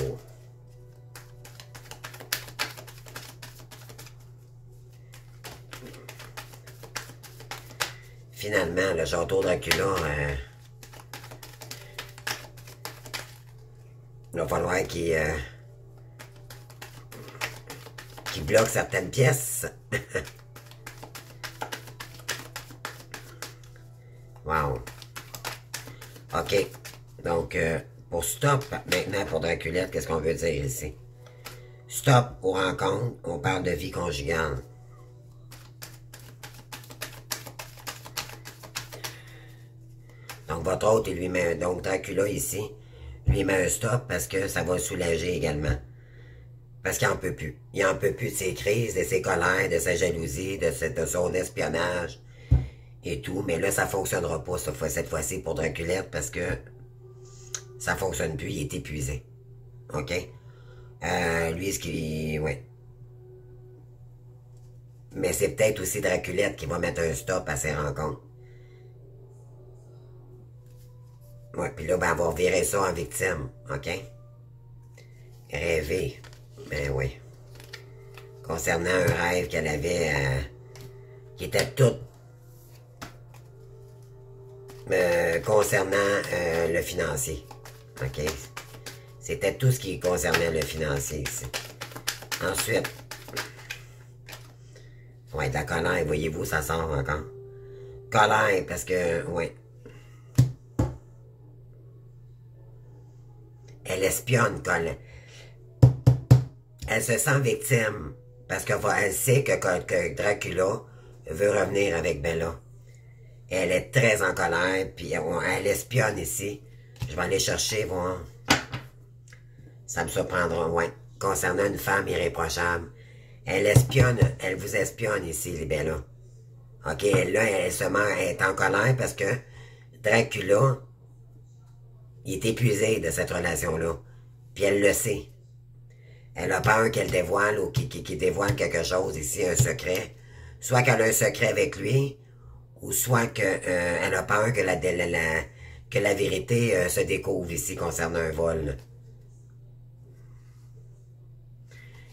Finalement, le château Dracula, il va falloir qu'il bloque certaines pièces. Wow. OK. Donc, pour stop, maintenant, pour Draculette, qu'est-ce qu'on veut dire ici? Stop aux rencontres, on parle de vie conjugale. Donc, votre hôte, il lui met, donc Dracula ici, lui met un stop parce que ça va le soulager également. Parce qu'il n'en peut plus. Il n'en peut plus de ses crises, de ses colères, de sa jalousie, de son espionnage et tout. Mais là, ça ne fonctionnera pas cette fois-ci pour Draculette parce que ça ne fonctionne plus, il est épuisé. OK? Lui, ce qui... Ouais. Mais c'est peut-être aussi Draculette qui va mettre un stop à ses rencontres. Ouais, puis là, ben, elle va virer ça en victime. OK? Rêver. Ben oui. Concernant un rêve qu'elle avait... qui était tout... concernant le financier. OK? C'était tout ce qui concernait le financier ici. Ensuite... Ouais, de la colère, voyez-vous, ça sort encore. Colère, parce que... Ouais. Elle espionne, Colin. Elle se sent victime parce qu'elle sait que Dracula veut revenir avec Bella. Elle est très en colère, puis elle espionne ici. Je vais aller chercher, voir. Ça me surprendra, ouais. Concernant une femme irréprochable. Elle espionne, elle vous espionne ici, les Bella. OK, là, elle est en colère parce que Dracula, il est épuisé de cette relation-là. Puis elle le sait. Elle a peur qu'elle dévoile ou qu'il dévoile quelque chose ici, un secret. Soit qu'elle a un secret avec lui, ou soit qu'elle a peur que la vérité se découvre ici concernant un vol.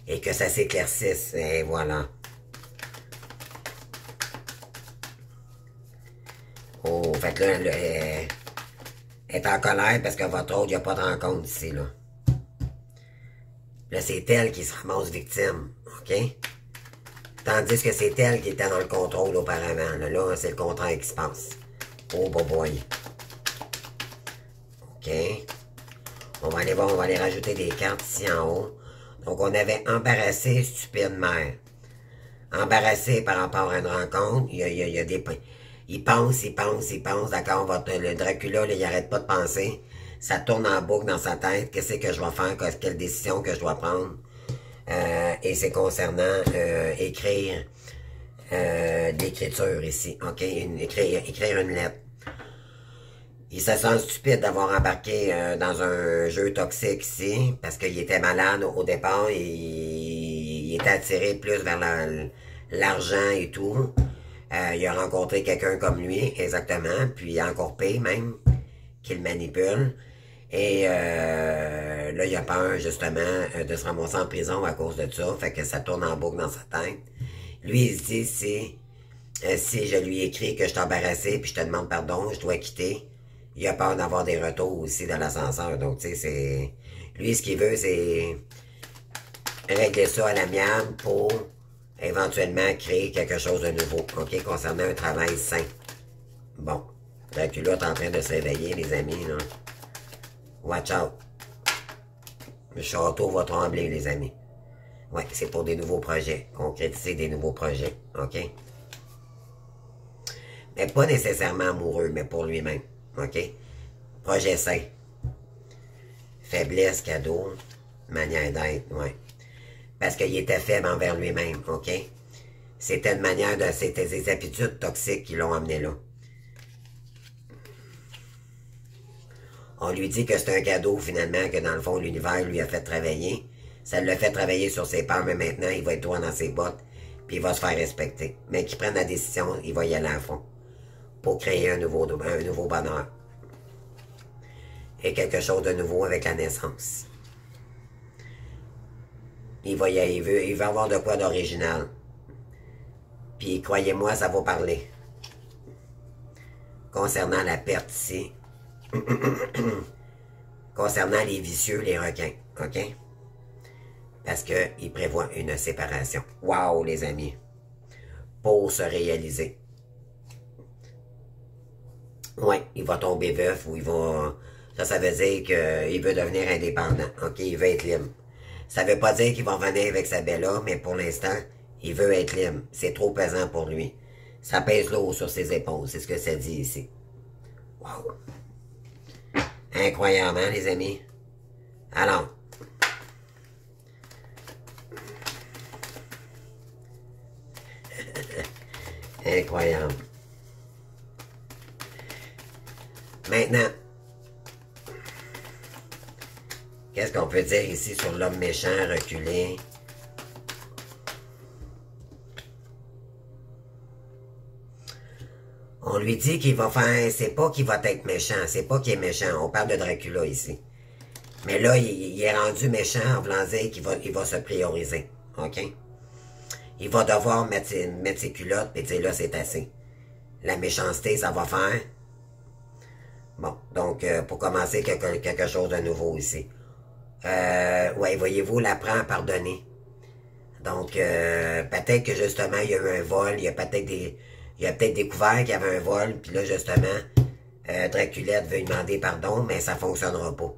Et que ça s'éclaircisse, et voilà. Oh, fait que là, elle est en colère parce que votre autre, il n'y a pas de rencontre ici, là. Là, c'est elle qui se ramasse victime, OK? Tandis que c'est elle qui était dans le contrôle auparavant. Là, c'est le contraire qui se passe. Oh, boy. OK. On va aller voir, on va aller rajouter des cartes ici en haut. Donc, on avait embarrassé, stupide mère. Embarrassé par rapport à une rencontre. Il y a des... Il pense. D'accord, le Dracula, là, il arrête pas de penser. Ça tourne en boucle dans sa tête. Qu'est-ce que je vais faire? Quelle décision que je dois prendre? Et c'est concernant écrire de l'écriture ici. OK? Écrire une lettre. Il se sent stupide d'avoir embarqué dans un jeu toxique ici, parce qu'il était malade au départ, il était attiré plus vers l'argent et tout. Il a rencontré quelqu'un comme lui, exactement, puis encore pire même, qui le manipule. Et là, il a peur, justement, de se ramasser en prison à cause de ça, fait que ça tourne en boucle dans sa tête. Lui, il se dit, si je lui écris que je t'ai embarrassé, puis je te demande pardon, je dois quitter. Il a peur d'avoir des retours aussi dans l'ascenseur. Donc, tu sais, c'est... Lui, ce qu'il veut, c'est régler ça à l'amiable pour éventuellement créer quelque chose de nouveau, OK, concernant un travail sain. Bon. Dracula est en train de se réveiller, les amis, là. Watch out. Le château va trembler, les amis. Ouais, c'est pour des nouveaux projets. Concrétiser des nouveaux projets, OK? Mais pas nécessairement amoureux, mais pour lui-même. OK? Projet sain. Faiblesse, cadeau, manière d'être, ouais. Parce qu'il était faible envers lui-même, OK? C'était une manière de... C'était des habitudes toxiques qui l'ont amené là. On lui dit que c'est un cadeau, finalement, que dans le fond, l'univers lui a fait travailler. Ça l'a fait travailler sur ses peurs, mais maintenant, il va être droit dans ses bottes, puis il va se faire respecter. Mais qu'il prenne la décision, il va y aller à fond. Pour créer un nouveau bonheur. Et quelque chose de nouveau avec la naissance. Il va avoir de quoi d'original. Puis croyez-moi, ça va parler. Concernant la perte ici. Concernant les vicieux, les requins. OK? Parce qu'il prévoit une séparation. Wow, les amis. Pour se réaliser. Ouais, il va tomber veuf ou il va... Ça veut dire qu'il veut devenir indépendant. OK, il veut être libre. Ça veut pas dire qu'il va revenir avec sa Bella, mais pour l'instant, il veut être libre. C'est trop pesant pour lui. Ça pèse lourd sur ses épaules, c'est ce que ça dit ici. Wow. Incroyable, hein, les amis? Alors. Incroyable. Maintenant, qu'est-ce qu'on peut dire ici sur l'homme méchant reculé? On lui dit qu'il va faire... C'est pas qu'il va être méchant, c'est pas qu'il est méchant. On parle de Dracula ici. Mais là, il est rendu méchant en voulant dire qu'il va se prioriser. OK? Il va devoir mettre ses culottes et dire là, c'est assez. La méchanceté, ça va faire. Bon, donc, pour commencer, quelque chose de nouveau ici. Ouais, voyez-vous, l'apprend à pardonner. Donc, peut-être que justement, il y a eu un vol, il a peut-être découvert qu'il y avait un vol, puis là, justement, Draculette veut lui demander pardon, mais ça fonctionnera pas.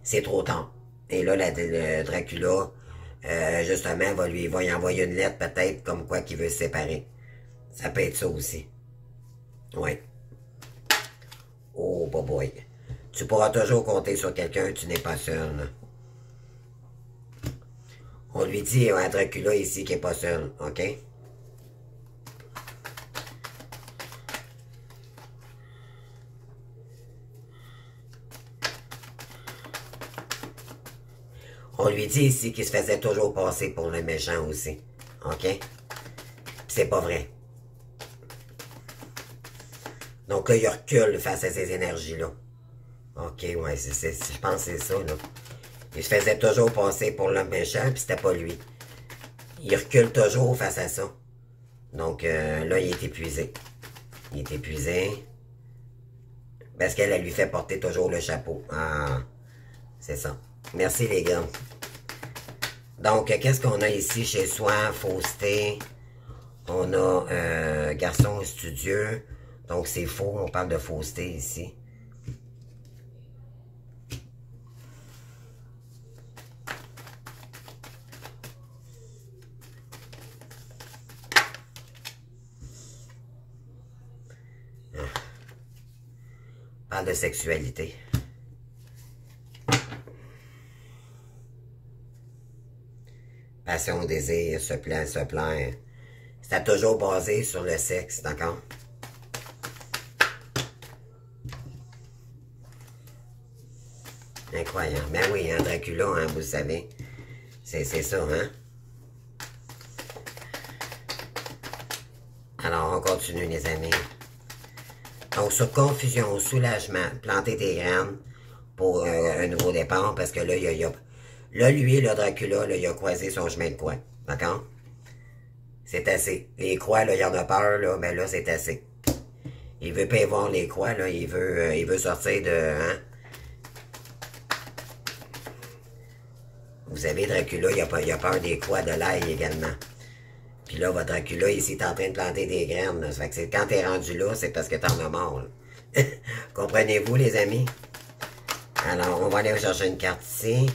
C'est trop tard. Et là, le Dracula, justement, va y envoyer une lettre, peut-être, comme quoi qu'il veut se séparer. Ça peut être ça aussi. Ouais. Oh, boy. Tu pourras toujours compter sur quelqu'un, tu n'es pas seul, là. On lui dit à Dracula ici qu'il n'est pas seul, OK? On lui dit ici qu'il se faisait toujours passer pour le méchant aussi, OK? C'est pas vrai. Donc là, il recule face à ces énergies-là. OK, ouais, je pense que c'est ça, là. Il se faisait toujours passer pour l'homme méchant, puis c'était pas lui. Il recule toujours face à ça. Donc là, il est épuisé. Il est épuisé. Parce qu'elle lui fait porter toujours le chapeau. Ah, c'est ça. Merci les gars. Donc, qu'est-ce qu'on a ici chez soi? Fausseté. On a garçon studieux. Donc, c'est faux. On parle de fausseté ici. On parle de sexualité. Passion, désir, se plaire, se plaire. C'est toujours basé sur le sexe, d'accord? Incroyable. Ben oui, hein, Dracula, hein, vous le savez. C'est ça, hein? Alors, on continue, les amis. Donc, sur confusion, soulagement, planter des graines pour un nouveau départ, parce que là, là, lui, le Dracula, là, il a croisé son chemin de croix. D'accord? C'est assez. Les croix, là, il en a peur, là, mais là, c'est assez. Il veut pas y voir les croix, là, il veut sortir de... Hein? Vous savez, Dracula, il a peur des croix de l'ail également. Puis là, votre Dracula, ici, est en train de planter des graines. Là. Ça fait que quand t'es rendu là, c'est parce que t'en as marre. Comprenez-vous, les amis? Alors, on va aller chercher une carte ici.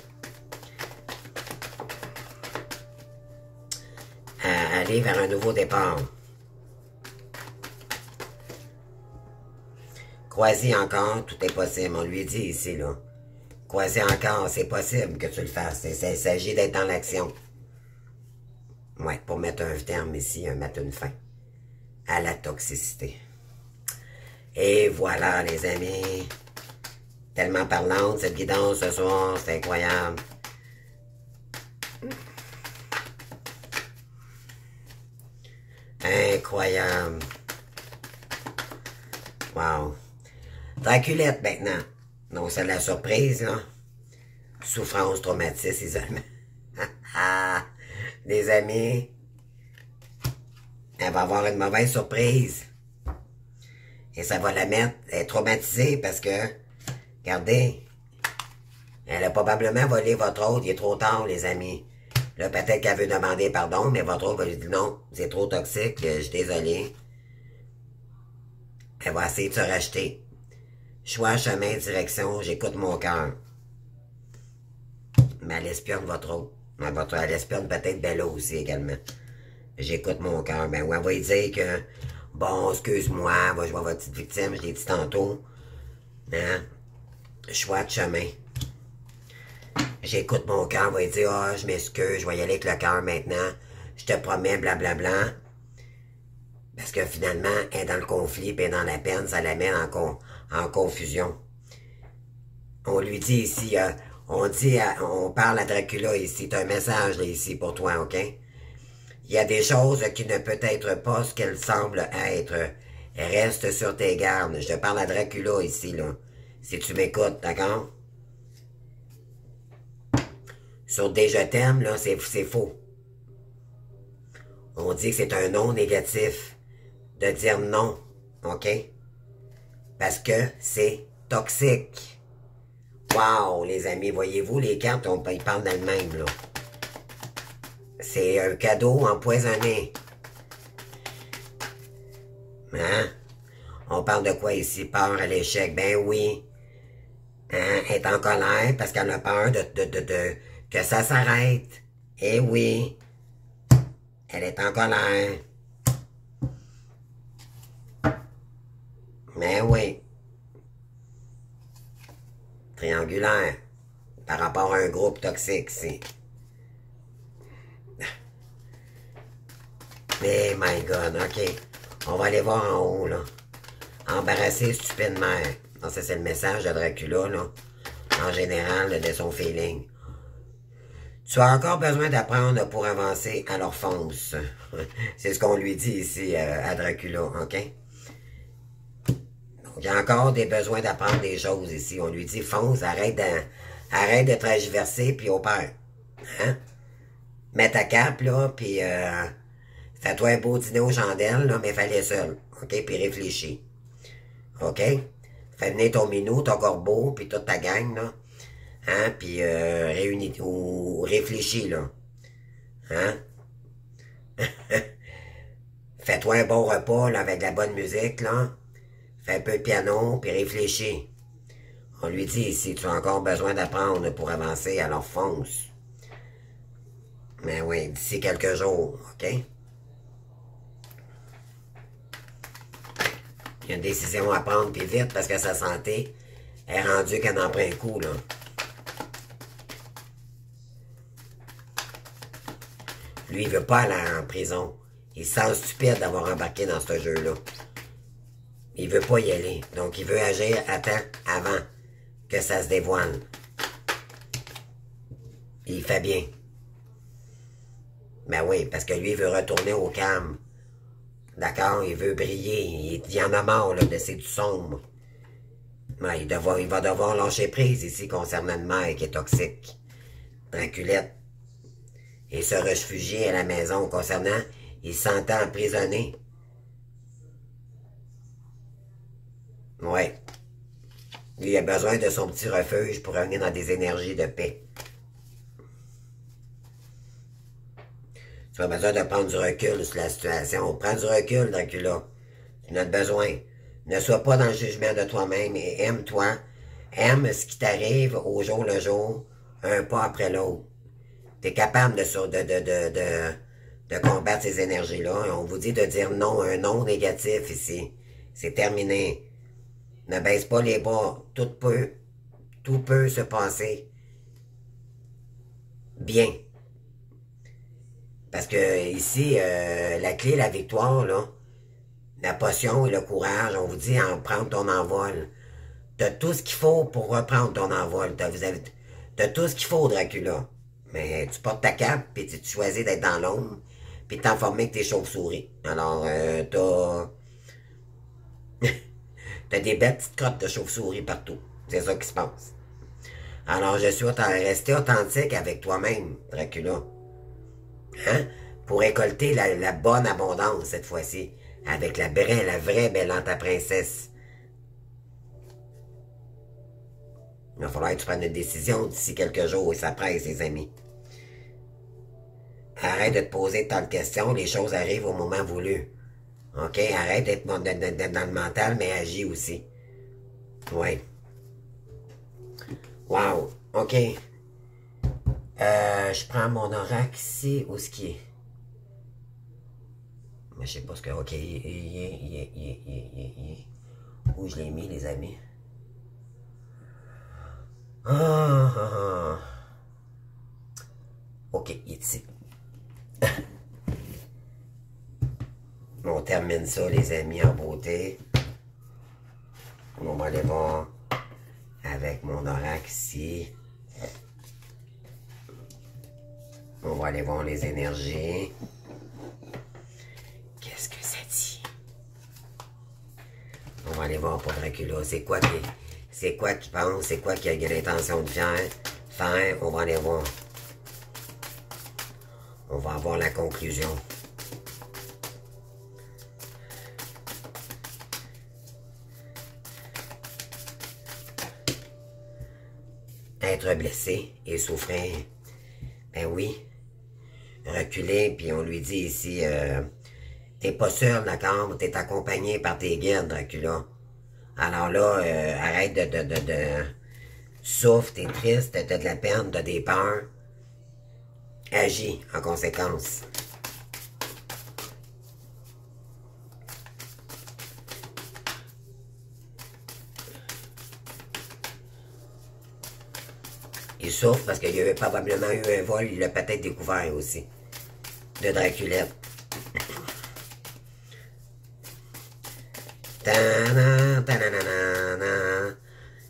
Aller vers un nouveau départ. Croisez encore, tout est possible. On lui dit ici, là. Croisez encore, c'est possible que tu le fasses. Il s'agit d'être dans l'action. Ouais, pour mettre un terme ici, mettre une fin à la toxicité. Et voilà, les amis. Tellement parlante, cette guidance ce soir, c'est incroyable. Incroyable. Wow. Draculette maintenant. Donc, c'est la surprise, là. Souffrance, traumatisme, isolement. Les amis, elle va avoir une mauvaise surprise. Et ça va la mettre, elle est traumatisée parce que, regardez, elle a probablement volé votre autre, il est trop tard, les amis. Là, peut-être qu'elle veut demander pardon, mais votre autre va lui dire non, c'est trop toxique, je suis désolé. Elle va essayer de se racheter. Choix, chemin, direction, j'écoute mon cœur. Mais elle espionne votre autre. Elle espionne peut-être Bella aussi également. J'écoute mon cœur. Ben oui, elle va lui dire que, bon, excuse-moi, je vois votre petite victime, je l'ai dit tantôt. Hein? Choix de chemin. J'écoute mon cœur, elle va lui dire, ah, je m'excuse, je vais y aller avec le cœur maintenant. Je te promets, blablabla. Parce que finalement, elle est dans le conflit, puis elle est dans la peine, ça la met en confusion. On lui dit ici, on parle à Dracula ici, t'as un message là, ici pour toi, ok? Il y a des choses qui ne peuvent être pas ce qu'elles semblent être. Reste sur tes gardes. Je te parle à Dracula ici, là. Si tu m'écoutes, d'accord? Sur des je t'aime, là, c'est faux. On dit que c'est un non négatif de dire non, ok? Parce que c'est toxique. Wow, les amis, voyez-vous, les cartes, ils parlent d'elles-mêmes, là. C'est un cadeau empoisonné. Hein? On parle de quoi ici? Peur à l'échec. Ben oui. Hein? Elle est en colère parce qu'elle a peur que ça s'arrête. Eh oui. Elle est en colère. Mais oui. Triangulaire. Par rapport à un groupe toxique, c'est... Eh my God, ok. On va aller voir en haut, là. Embarrassé, stupide mère. Non, ça, c'est le message de Dracula, là. En général, là, de son feeling. Tu as encore besoin d'apprendre pour avancer, alors fonce. C'est ce qu'on lui dit ici à Dracula, ok? Donc, il y a encore des besoins d'apprendre des choses ici. On lui dit fonce, arrête de transverser, puis opère. Hein? Mets ta cape, là, puis fais-toi un beau dîner aux chandelles, là, mais fais-les seul. OK? Puis réfléchis. OK? Fais venir ton minou, ton corbeau, puis toute ta gang, là. Hein? Puis réunis ou réfléchis, là. Hein? Fais-toi un bon repas, là, avec de la bonne musique, là. Fais un peu de piano, puis réfléchis. On lui dit, si tu as encore besoin d'apprendre pour avancer, alors fonce. Mais oui, d'ici quelques jours, OK? Il y a une décision à prendre, puis vite, parce que sa santé est rendue qu'elle en prend un coup, là. Lui, il veut pas aller en prison. Il se sent stupide d'avoir embarqué dans ce jeu-là. Il veut pas y aller. Donc, il veut agir à temps avant que ça se dévoile. Il fait bien. Ben oui, parce que lui, il veut retourner au calme. D'accord? Il veut briller. Il en a marre, là, de ces sombres. Ouais, il va devoir lâcher prise ici concernant le maire qui est toxique. Draculette. Et se réfugier à la maison concernant, il s'entend emprisonné. Ouais. Lui, il a besoin de son petit refuge pour revenir dans des énergies de paix. Tu as besoin de prendre du recul sur la situation. Prends du recul, Dracula. Tu en as besoin. Ne sois pas dans le jugement de toi-même et aime-toi. Aime ce qui t'arrive au jour le jour, un pas après l'autre. Tu es capable de combattre ces énergies-là. On vous dit de dire non, un non négatif ici. C'est terminé. Ne baisse pas les bras. Tout peut se passer bien. Parce que ici, la clé, la victoire, là, la potion et le courage, on vous dit en prendre ton envol. T'as tout ce qu'il faut pour reprendre ton envol. T'as tout ce qu'il faut, Dracula. Mais tu portes ta cape, puis tu choisis d'être dans l'ombre, puis t'enformer avec tes chauves-souris. Alors, t'as des belles petites crottes de chauves-souris partout. C'est ça qui se passe. Alors, je suis resté authentique avec toi-même, Dracula. Hein? Pour récolter la bonne abondance cette fois-ci. Avec la vraie Bellante ta princesse. Il va falloir que tu prennes une décision d'ici quelques jours et ça presse, les amis. Arrête de te poser tant de questions, les choses arrivent au moment voulu. OK? Arrête d'être dans le mental, mais agis aussi. Oui. Wow. OK. Je prends mon oracle ici, où est-ce qu'il est? Mais je sais pas ce que... OK, où je l'ai mis, les amis? OK, il est ici. On termine ça, les amis, en beauté. On va aller voir avec mon oracle ici. On va aller voir les énergies. Qu'est-ce que ça dit? On va aller voir pour Dracula. C'est quoi qu'il pense? C'est quoi qu'il a l'intention de faire? On va aller voir. On va avoir la conclusion. Être blessé et souffrir. Ben oui. Reculer, puis on lui dit ici, t'es pas seul, d'accord? T'es accompagné par tes guides, Dracula. Alors là, arrête de souffre, t'es triste, t'as de la peine, t'as des peurs. Agis en conséquence. Il souffre parce qu'il y avait probablement eu un vol, il l'a peut-être découvert aussi. De Draculette. Ta-na, ta-na-na-na-na.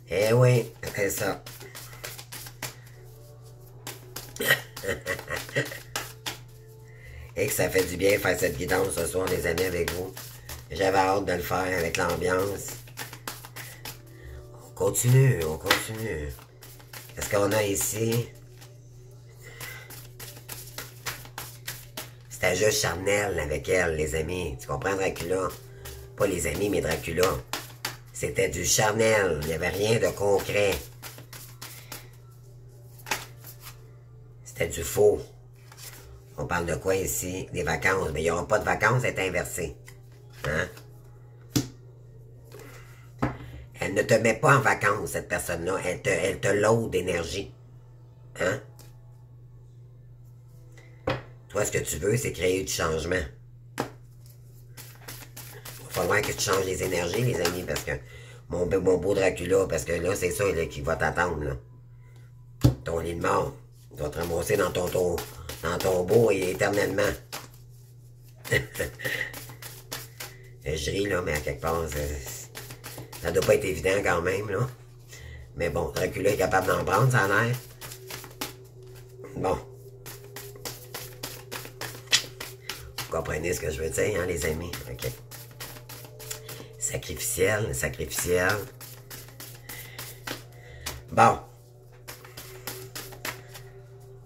Eh oui, c'est ça. Et que ça fait du bien faire cette guidance ce soir, les amis, avec vous. J'avais hâte de le faire avec l'ambiance. On continue, on continue. Qu'est-ce qu'on a ici? C'était juste charnel avec elle, les amis. Tu comprends, Dracula? Pas les amis, mais Dracula. C'était du charnel. Il n'y avait rien de concret. C'était du faux. On parle de quoi ici? Des vacances. Mais il n'y aura pas de vacances, c'est inversé. Hein? Elle ne te met pas en vacances, cette personne-là. Elle te load d'énergie. Hein? Toi, ce que tu veux, c'est créer du changement. Il va falloir que tu changes les énergies, les amis, parce que mon beau Dracula, parce que là, c'est ça là, qui va t'attendre, là. Ton lit de mort. Tu vas te ramasser dans ton tombeau et éternellement. Je ris, là, mais à quelque part, ça doit pas être évident quand même, là. Mais bon, Dracula est capable d'en prendre, ça a l'air. Bon. Vous comprenez ce que je veux dire, hein, les amis? OK. Sacrificiel, sacrificiel. Bon.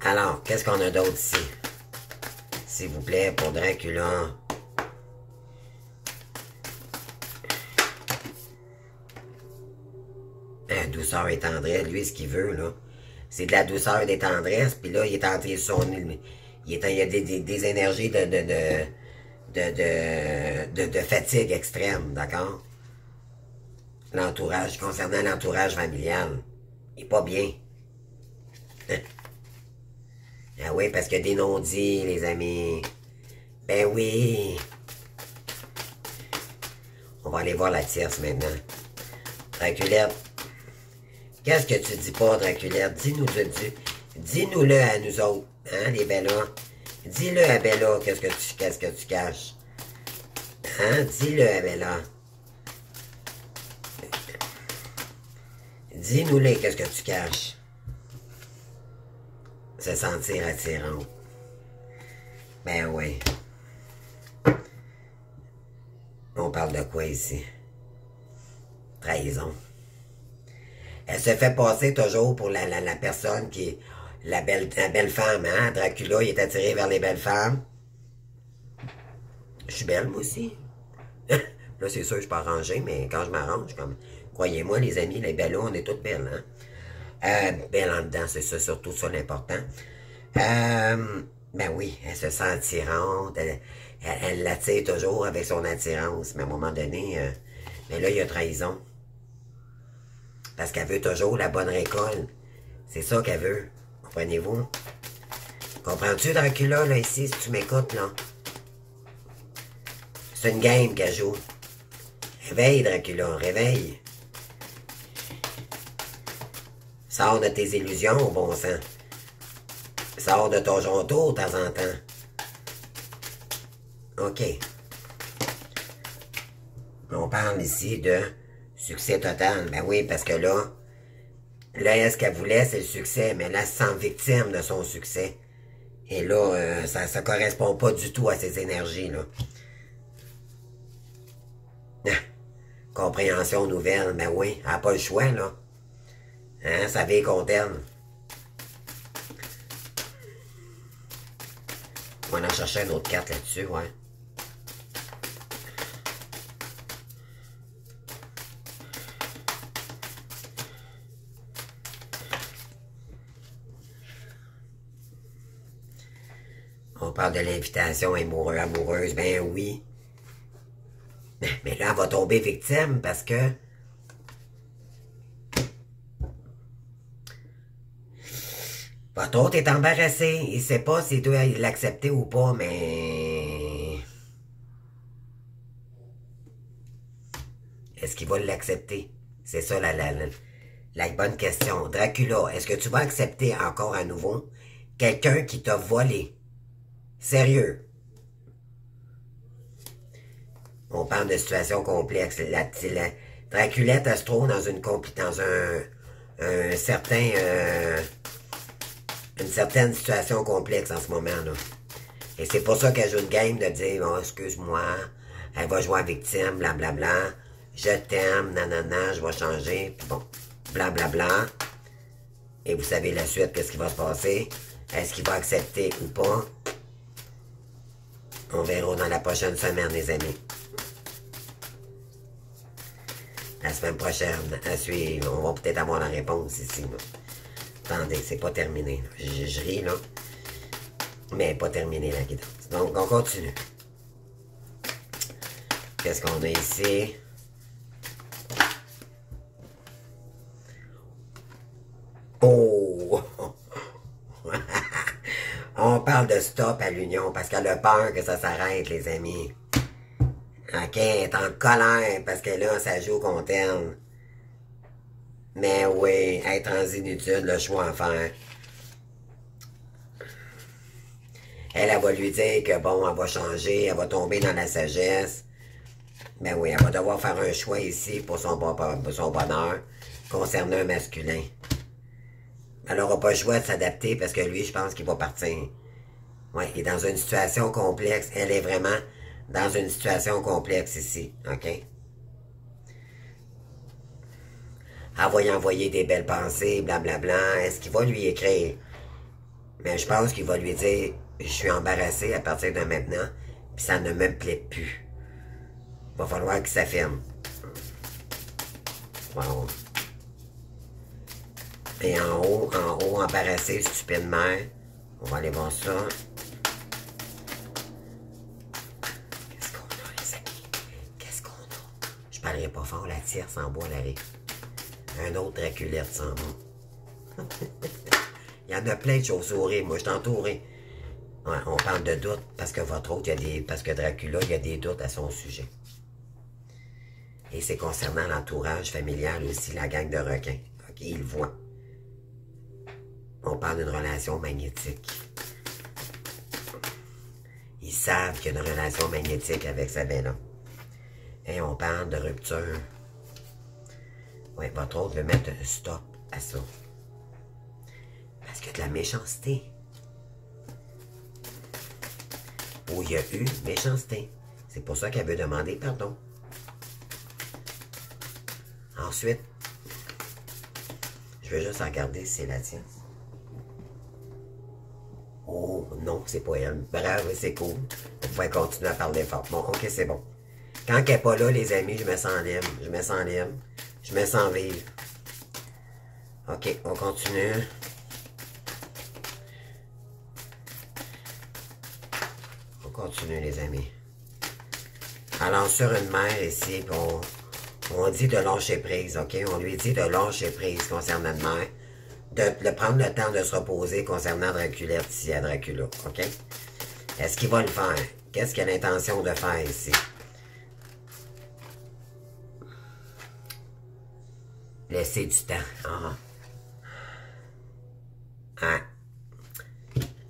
Alors, qu'est-ce qu'on a d'autre ici? S'il vous plaît, pour Dracula. Douceur et tendresse, lui, ce qu'il veut, là. C'est de la douceur et des tendresses, puis là, il est entré sur son... Il y a des énergies de fatigue extrême, d'accord? L'entourage, concernant l'entourage familial, il est pas bien. Ah oui, parce qu'il y a des non-dits, les amis. Ben oui. On va aller voir la tierce maintenant. Draculette. Qu'est-ce que tu dis pas, Draculette? Dis-nous-le à nous autres, hein, les Bellas. Dis-le à Bella, qu'est-ce que tu caches. Hein? Dis-le à Bella. Dis-nous-le, qu'est-ce que tu caches. Se sentir attirant. Ben oui. On parle de quoi ici? Trahison. Elle se fait passer toujours pour la personne qui est la belle femme, hein? Dracula, il est attiré vers les belles femmes. Je suis belle, moi aussi. Là, c'est sûr, je suis pas arrangée, mais quand je m'arrange, comme... Croyez-moi, les amis, les belles, on est toutes belles, hein? Belle en dedans, c'est ça, surtout ça l'important. Ben oui, elle se sent attirante, elle l'attire toujours avec son attirance, mais à un moment donné, mais là, il y a trahison. Parce qu'elle veut toujours la bonne récolte. C'est ça qu'elle veut. Comprenez-vous? Comprends-tu, Dracula, là, ici, si tu m'écoutes, là? C'est une game qu'elle joue. Réveille, Dracula, réveille. Sors de tes illusions, au bon sang. Sors de ton jonto de temps en temps. OK. On parle ici de succès total. Ben oui, parce que là, ce qu'elle voulait, c'est le succès, mais là, elle se sent victime de son succès. Et là, ça correspond pas du tout à ses énergies, là. Compréhension nouvelle, ben oui, elle n'a pas le choix, là. Hein, sa vie contre elle. On va en chercher une autre carte là-dessus, ouais. On parle de l'invitation amoureuse, ben oui. Mais là, elle va tomber victime parce que... Votre autre est embarrassé. Il sait pas s'il doit l'accepter ou pas, mais... Est-ce qu'il va l'accepter? C'est ça la bonne question. Dracula, est-ce que tu vas accepter encore à nouveau quelqu'un qui t'a volé? Sérieux? On parle de situation complexe. Draculette, elle se trouve dans une certaine situation complexe en ce moment-là. Et c'est pour ça qu'elle joue une game de dire, oh, excuse-moi, elle va jouer à victime, blablabla, je t'aime, nanana, je vais changer, puis bon, blablabla. Et vous savez la suite, qu'est-ce qui va se passer? Est-ce qu'il va accepter ou pas? On verra dans la prochaine semaine, les amis. La semaine prochaine, à suivre, on va peut-être avoir la réponse ici. Là. Attendez, c'est pas terminé. Je ris, là. Mais pas terminé, la guidance. Donc, on continue. Qu'est-ce qu'on a ici? Oh! On parle de stop à l'union parce qu'elle a peur que ça s'arrête, les amis. OK, elle est en colère parce que là, ça joue contre elle. Mais oui, être inutile, le choix à faire. Elle va lui dire que bon, elle va changer, elle va tomber dans la sagesse. Ben oui, elle va devoir faire un choix ici pour son bonheur concernant un masculin. Elle n'aura pas le choix de s'adapter parce que lui, je pense qu'il va partir. Oui, il est dans une situation complexe. Elle est vraiment dans une situation complexe ici, OK? Elle va y envoyer des belles pensées, blablabla. Est-ce qu'il va lui écrire? Mais je pense qu'il va lui dire, je suis embarrassé à partir de maintenant, puis ça ne me plaît plus. Il va falloir qu'il s'affirme. Wow. Et en haut, embarrassé, stupide mère. On va aller voir ça. Qu'est-ce qu'on a, les amis? Qu'est-ce qu'on a? Je parlerai pas fort, la tierce en bois l'arrêt. Un autre Draculette s'en va. Il y en a plein de chauves-souris. Moi, je suis entouré. Ouais, on parle de doutes parce que votre autre, parce que Dracula, il y a des doutes à son sujet. Et c'est concernant l'entourage familial aussi, la gang de requins. OK, il le voit. On parle d'une relation magnétique. Ils savent qu'il y a une relation magnétique avec Sabella. Et on parle de rupture. Oui, votre autre veut mettre un stop à ça. Parce qu'il y a de la méchanceté. Ou il y a eu méchanceté. C'est pour ça qu'elle veut demander pardon. Ensuite, je veux juste regarder si c'est la tienne. Oh, non, c'est pas elle. Bravo, c'est cool. Vous pouvez continuer à parler fort. Bon, ok, c'est bon. Quand elle n'est pas là, les amis, je me sens libre. Je me sens libre. Je me sens vivre. Ok, on continue. On continue, les amis. Alors, sur une mère ici, on dit de lâcher prise, ok? On lui dit de lâcher prise concernant une mère. De prendre le temps de se reposer concernant Draculette ici à Dracula, ok? Est-ce qu'il va le faire? Qu'est-ce qu'il a l'intention de faire ici? Laisser du temps. Ah. Ah.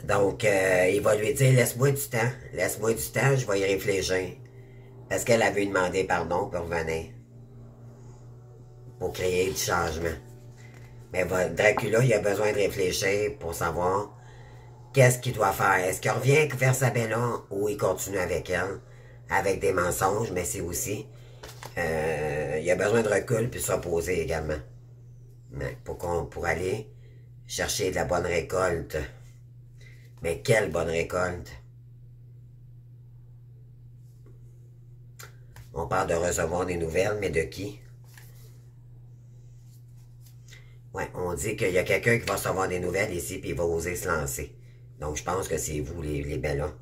Donc, il va lui dire, laisse-moi du temps. Laisse-moi du temps, je vais y réfléchir. Parce qu'elle avait demandé pardon pour revenir. Pour créer du changement. Mais Dracula, il a besoin de réfléchir pour savoir qu'est-ce qu'il doit faire. Est-ce qu'il revient vers Sabella ou il continue avec elle, avec des mensonges, mais c'est aussi... il a besoin de recul puis se reposer également. Mais pour aller chercher de la bonne récolte. Mais quelle bonne récolte? On parle de recevoir des nouvelles, mais de qui? Ouais, on dit qu'il y a quelqu'un qui va recevoir des nouvelles ici puis il va oser se lancer. Donc, je pense que c'est vous, les Bellas.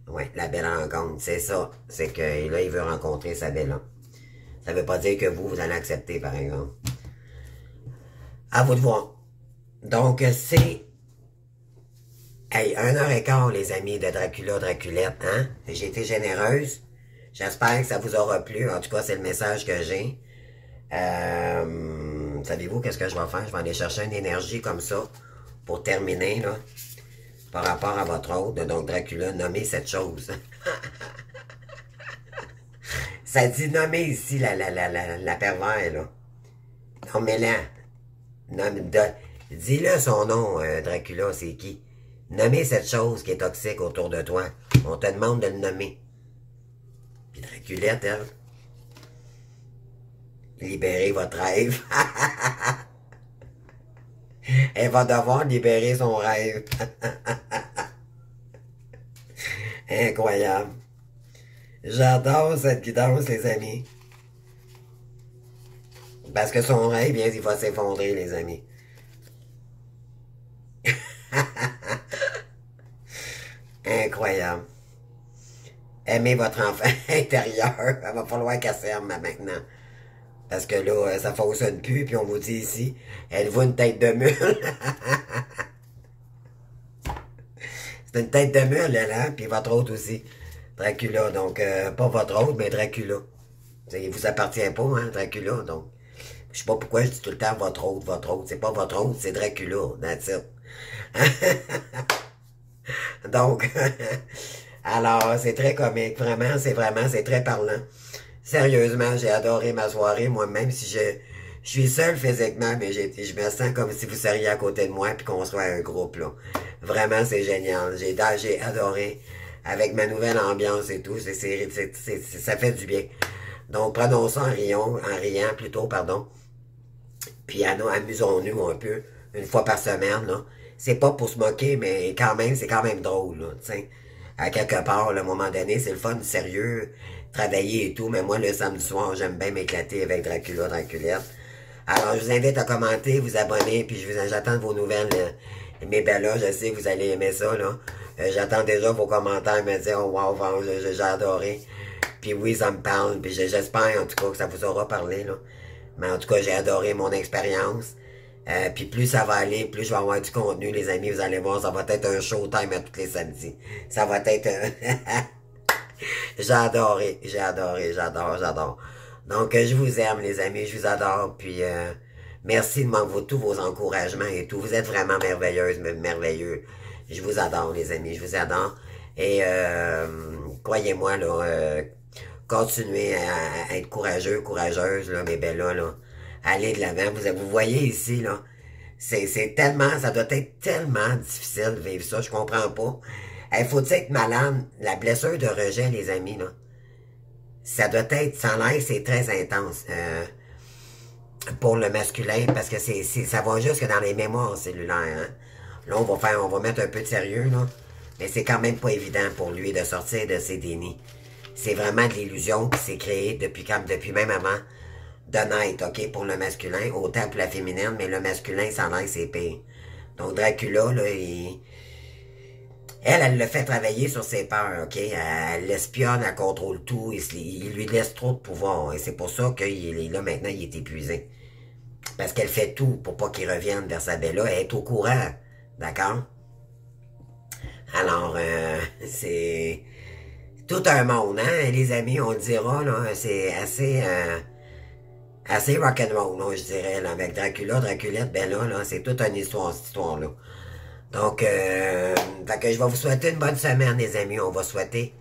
Ouais, la belle rencontre, c'est ça. C'est que là, il veut rencontrer sa Bella. Ça veut pas dire que vous allez accepter, par exemple. À vous de voir. Donc, c'est... Hey, 1h15, les amis de Dracula, Draculette, hein? J'ai été généreuse. J'espère que ça vous aura plu. En tout cas, c'est le message que j'ai. Savez-vous qu'est-ce que je vais faire? Je vais aller chercher une énergie comme ça pour terminer, là, par rapport à votre autre. Donc, Dracula, nommez cette chose. Ça dit nommer ici la pervers, là. Nommez-la. Dis-le son nom, Dracula, c'est qui? Nommez cette chose qui est toxique autour de toi. On te demande de le nommer. Puis Draculette, elle... Libérez votre rêve. Elle va devoir libérer son rêve. Incroyable. J'adore cette guidance, les amis. Parce que son rêve, bien, il va s'effondrer, les amis. Incroyable. Aimez votre enfant intérieur. Il va falloir qu'elle s'aime maintenant. Parce que là, ça fonctionne plus, puis on vous dit ici, êtes-vous une tête de mule? C'est une tête de mule, elle, hein? Puis votre autre aussi. Dracula, donc, pas votre autre, mais Dracula. Il vous appartient pas, hein, Dracula, donc. Je sais pas pourquoi je dis tout le temps votre autre, votre autre. C'est pas votre autre, c'est Dracula, that's it. Donc, alors, c'est très comique, vraiment, c'est très parlant. Sérieusement, j'ai adoré ma soirée, moi-même, si je suis seul physiquement, mais je me sens comme si vous seriez à côté de moi puis qu'on soit un groupe, là. Vraiment, c'est génial. J'ai adoré. Avec ma nouvelle ambiance et tout, ça fait du bien. Donc, prenons ça en riant plutôt, pardon. Puis amusons-nous un peu, une fois par semaine, là. C'est pas pour se moquer, mais quand même, c'est quand même drôle, là, tu sais. À quelque part, là, à un moment donné, c'est le fun, sérieux, travailler et tout, mais moi, le samedi soir, j'aime bien m'éclater avec Dracula, Draculette. Alors, je vous invite à commenter, vous abonner, puis j'attends vos nouvelles, mes bellas, je sais que vous allez aimer ça, là. J'attends déjà vos commentaires, me dire, oh wow, j'ai adoré. Puis oui, ça me parle, puis j'espère en tout cas que ça vous aura parlé, là. Mais en tout cas, j'ai adoré mon expérience. Puis plus ça va aller, plus je vais avoir du contenu, les amis, vous allez voir, ça va être un showtime à tous les samedis. Ça va être... j'adore. Donc, je vous aime, les amis, je vous adore, puis merci de m'envoyer tous vos encouragements et tout. Vous êtes vraiment merveilleuses, merveilleux. Je vous adore, les amis, je vous adore. Et croyez-moi, là, continuez à être courageux, courageuse, là, mes bellas, là. Allez de l'avant. Vous voyez ici, là, c'est tellement, ça doit être tellement difficile de vivre ça, je comprends pas. Il faut être malade, la blessure de rejet, les amis, là. Ça doit être, sans l'air, c'est très intense. Pour le masculin, parce que ça va jusque dans les mémoires cellulaires, hein. Là, on va mettre un peu de sérieux, là. Mais c'est quand même pas évident pour lui de sortir de ses dénis. C'est vraiment de l'illusion qui s'est créée depuis même avant de naître, OK, pour le masculin, autant pour la féminine, mais le masculin, sans l'air, c'est pire. Donc, Dracula, là, elle le fait travailler sur ses peurs, OK? Elle l'espionne, elle contrôle tout, il lui laisse trop de pouvoir. Et c'est pour ça qu'il est là, maintenant, il est épuisé. Parce qu'elle fait tout pour pas qu'il revienne vers sa Bella. Elle est au courant, d'accord? Alors, c'est tout un monde, hein, les amis, on le dira, là, c'est assez rock'n'roll, là, je dirais, là, avec Dracula, Draculette, Bella, là, c'est toute une histoire, cette histoire-là. Donc, fait que je vais vous souhaiter une bonne semaine, les amis. On va souhaiter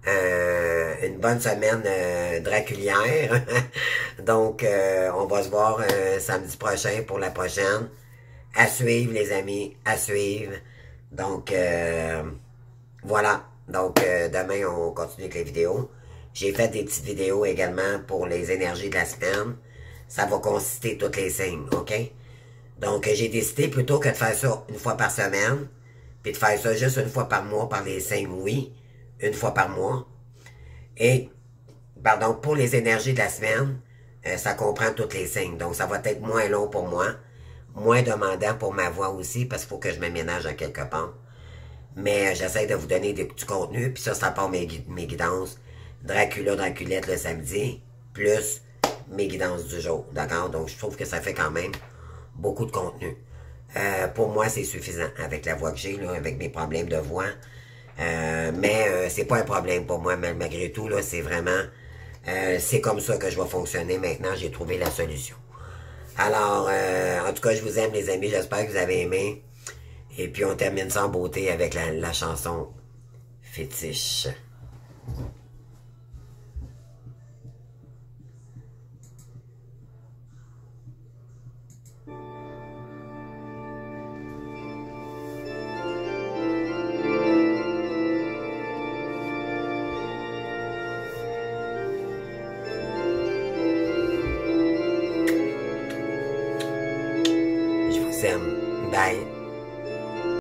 une bonne semaine draculière. Donc, on va se voir samedi prochain pour la prochaine. À suivre, les amis, à suivre. Donc, voilà. Donc, demain, on continue avec les vidéos. J'ai fait des petites vidéos également pour les énergies de la semaine. Ça va consister toutes les signes, OK? Donc, j'ai décidé plutôt que de faire ça une fois par semaine, puis de faire ça juste une fois par mois par les signes, oui, une fois par mois. Et, pardon, pour les énergies de la semaine, ça comprend toutes les signes. Donc, ça va être moins long pour moi, moins demandant pour ma voix aussi, parce qu'il faut que je m'aménage en quelque part. Mais j'essaie de vous donner des petits contenus, puis ça part mes guidances. Dracula, Draculette le samedi, plus mes guidances du jour, d'accord? Donc, je trouve que ça fait quand même beaucoup de contenu. Pour moi, c'est suffisant avec la voix que j'ai, là, avec mes problèmes de voix. Mais c'est pas un problème pour moi, malgré tout, là, c'est vraiment... c'est comme ça que je vais fonctionner maintenant, j'ai trouvé la solution. Alors, en tout cas, je vous aime, les amis, j'espère que vous avez aimé. Et puis, on termine ça en beauté avec la chanson Fétiche. Je vous aime. Bye.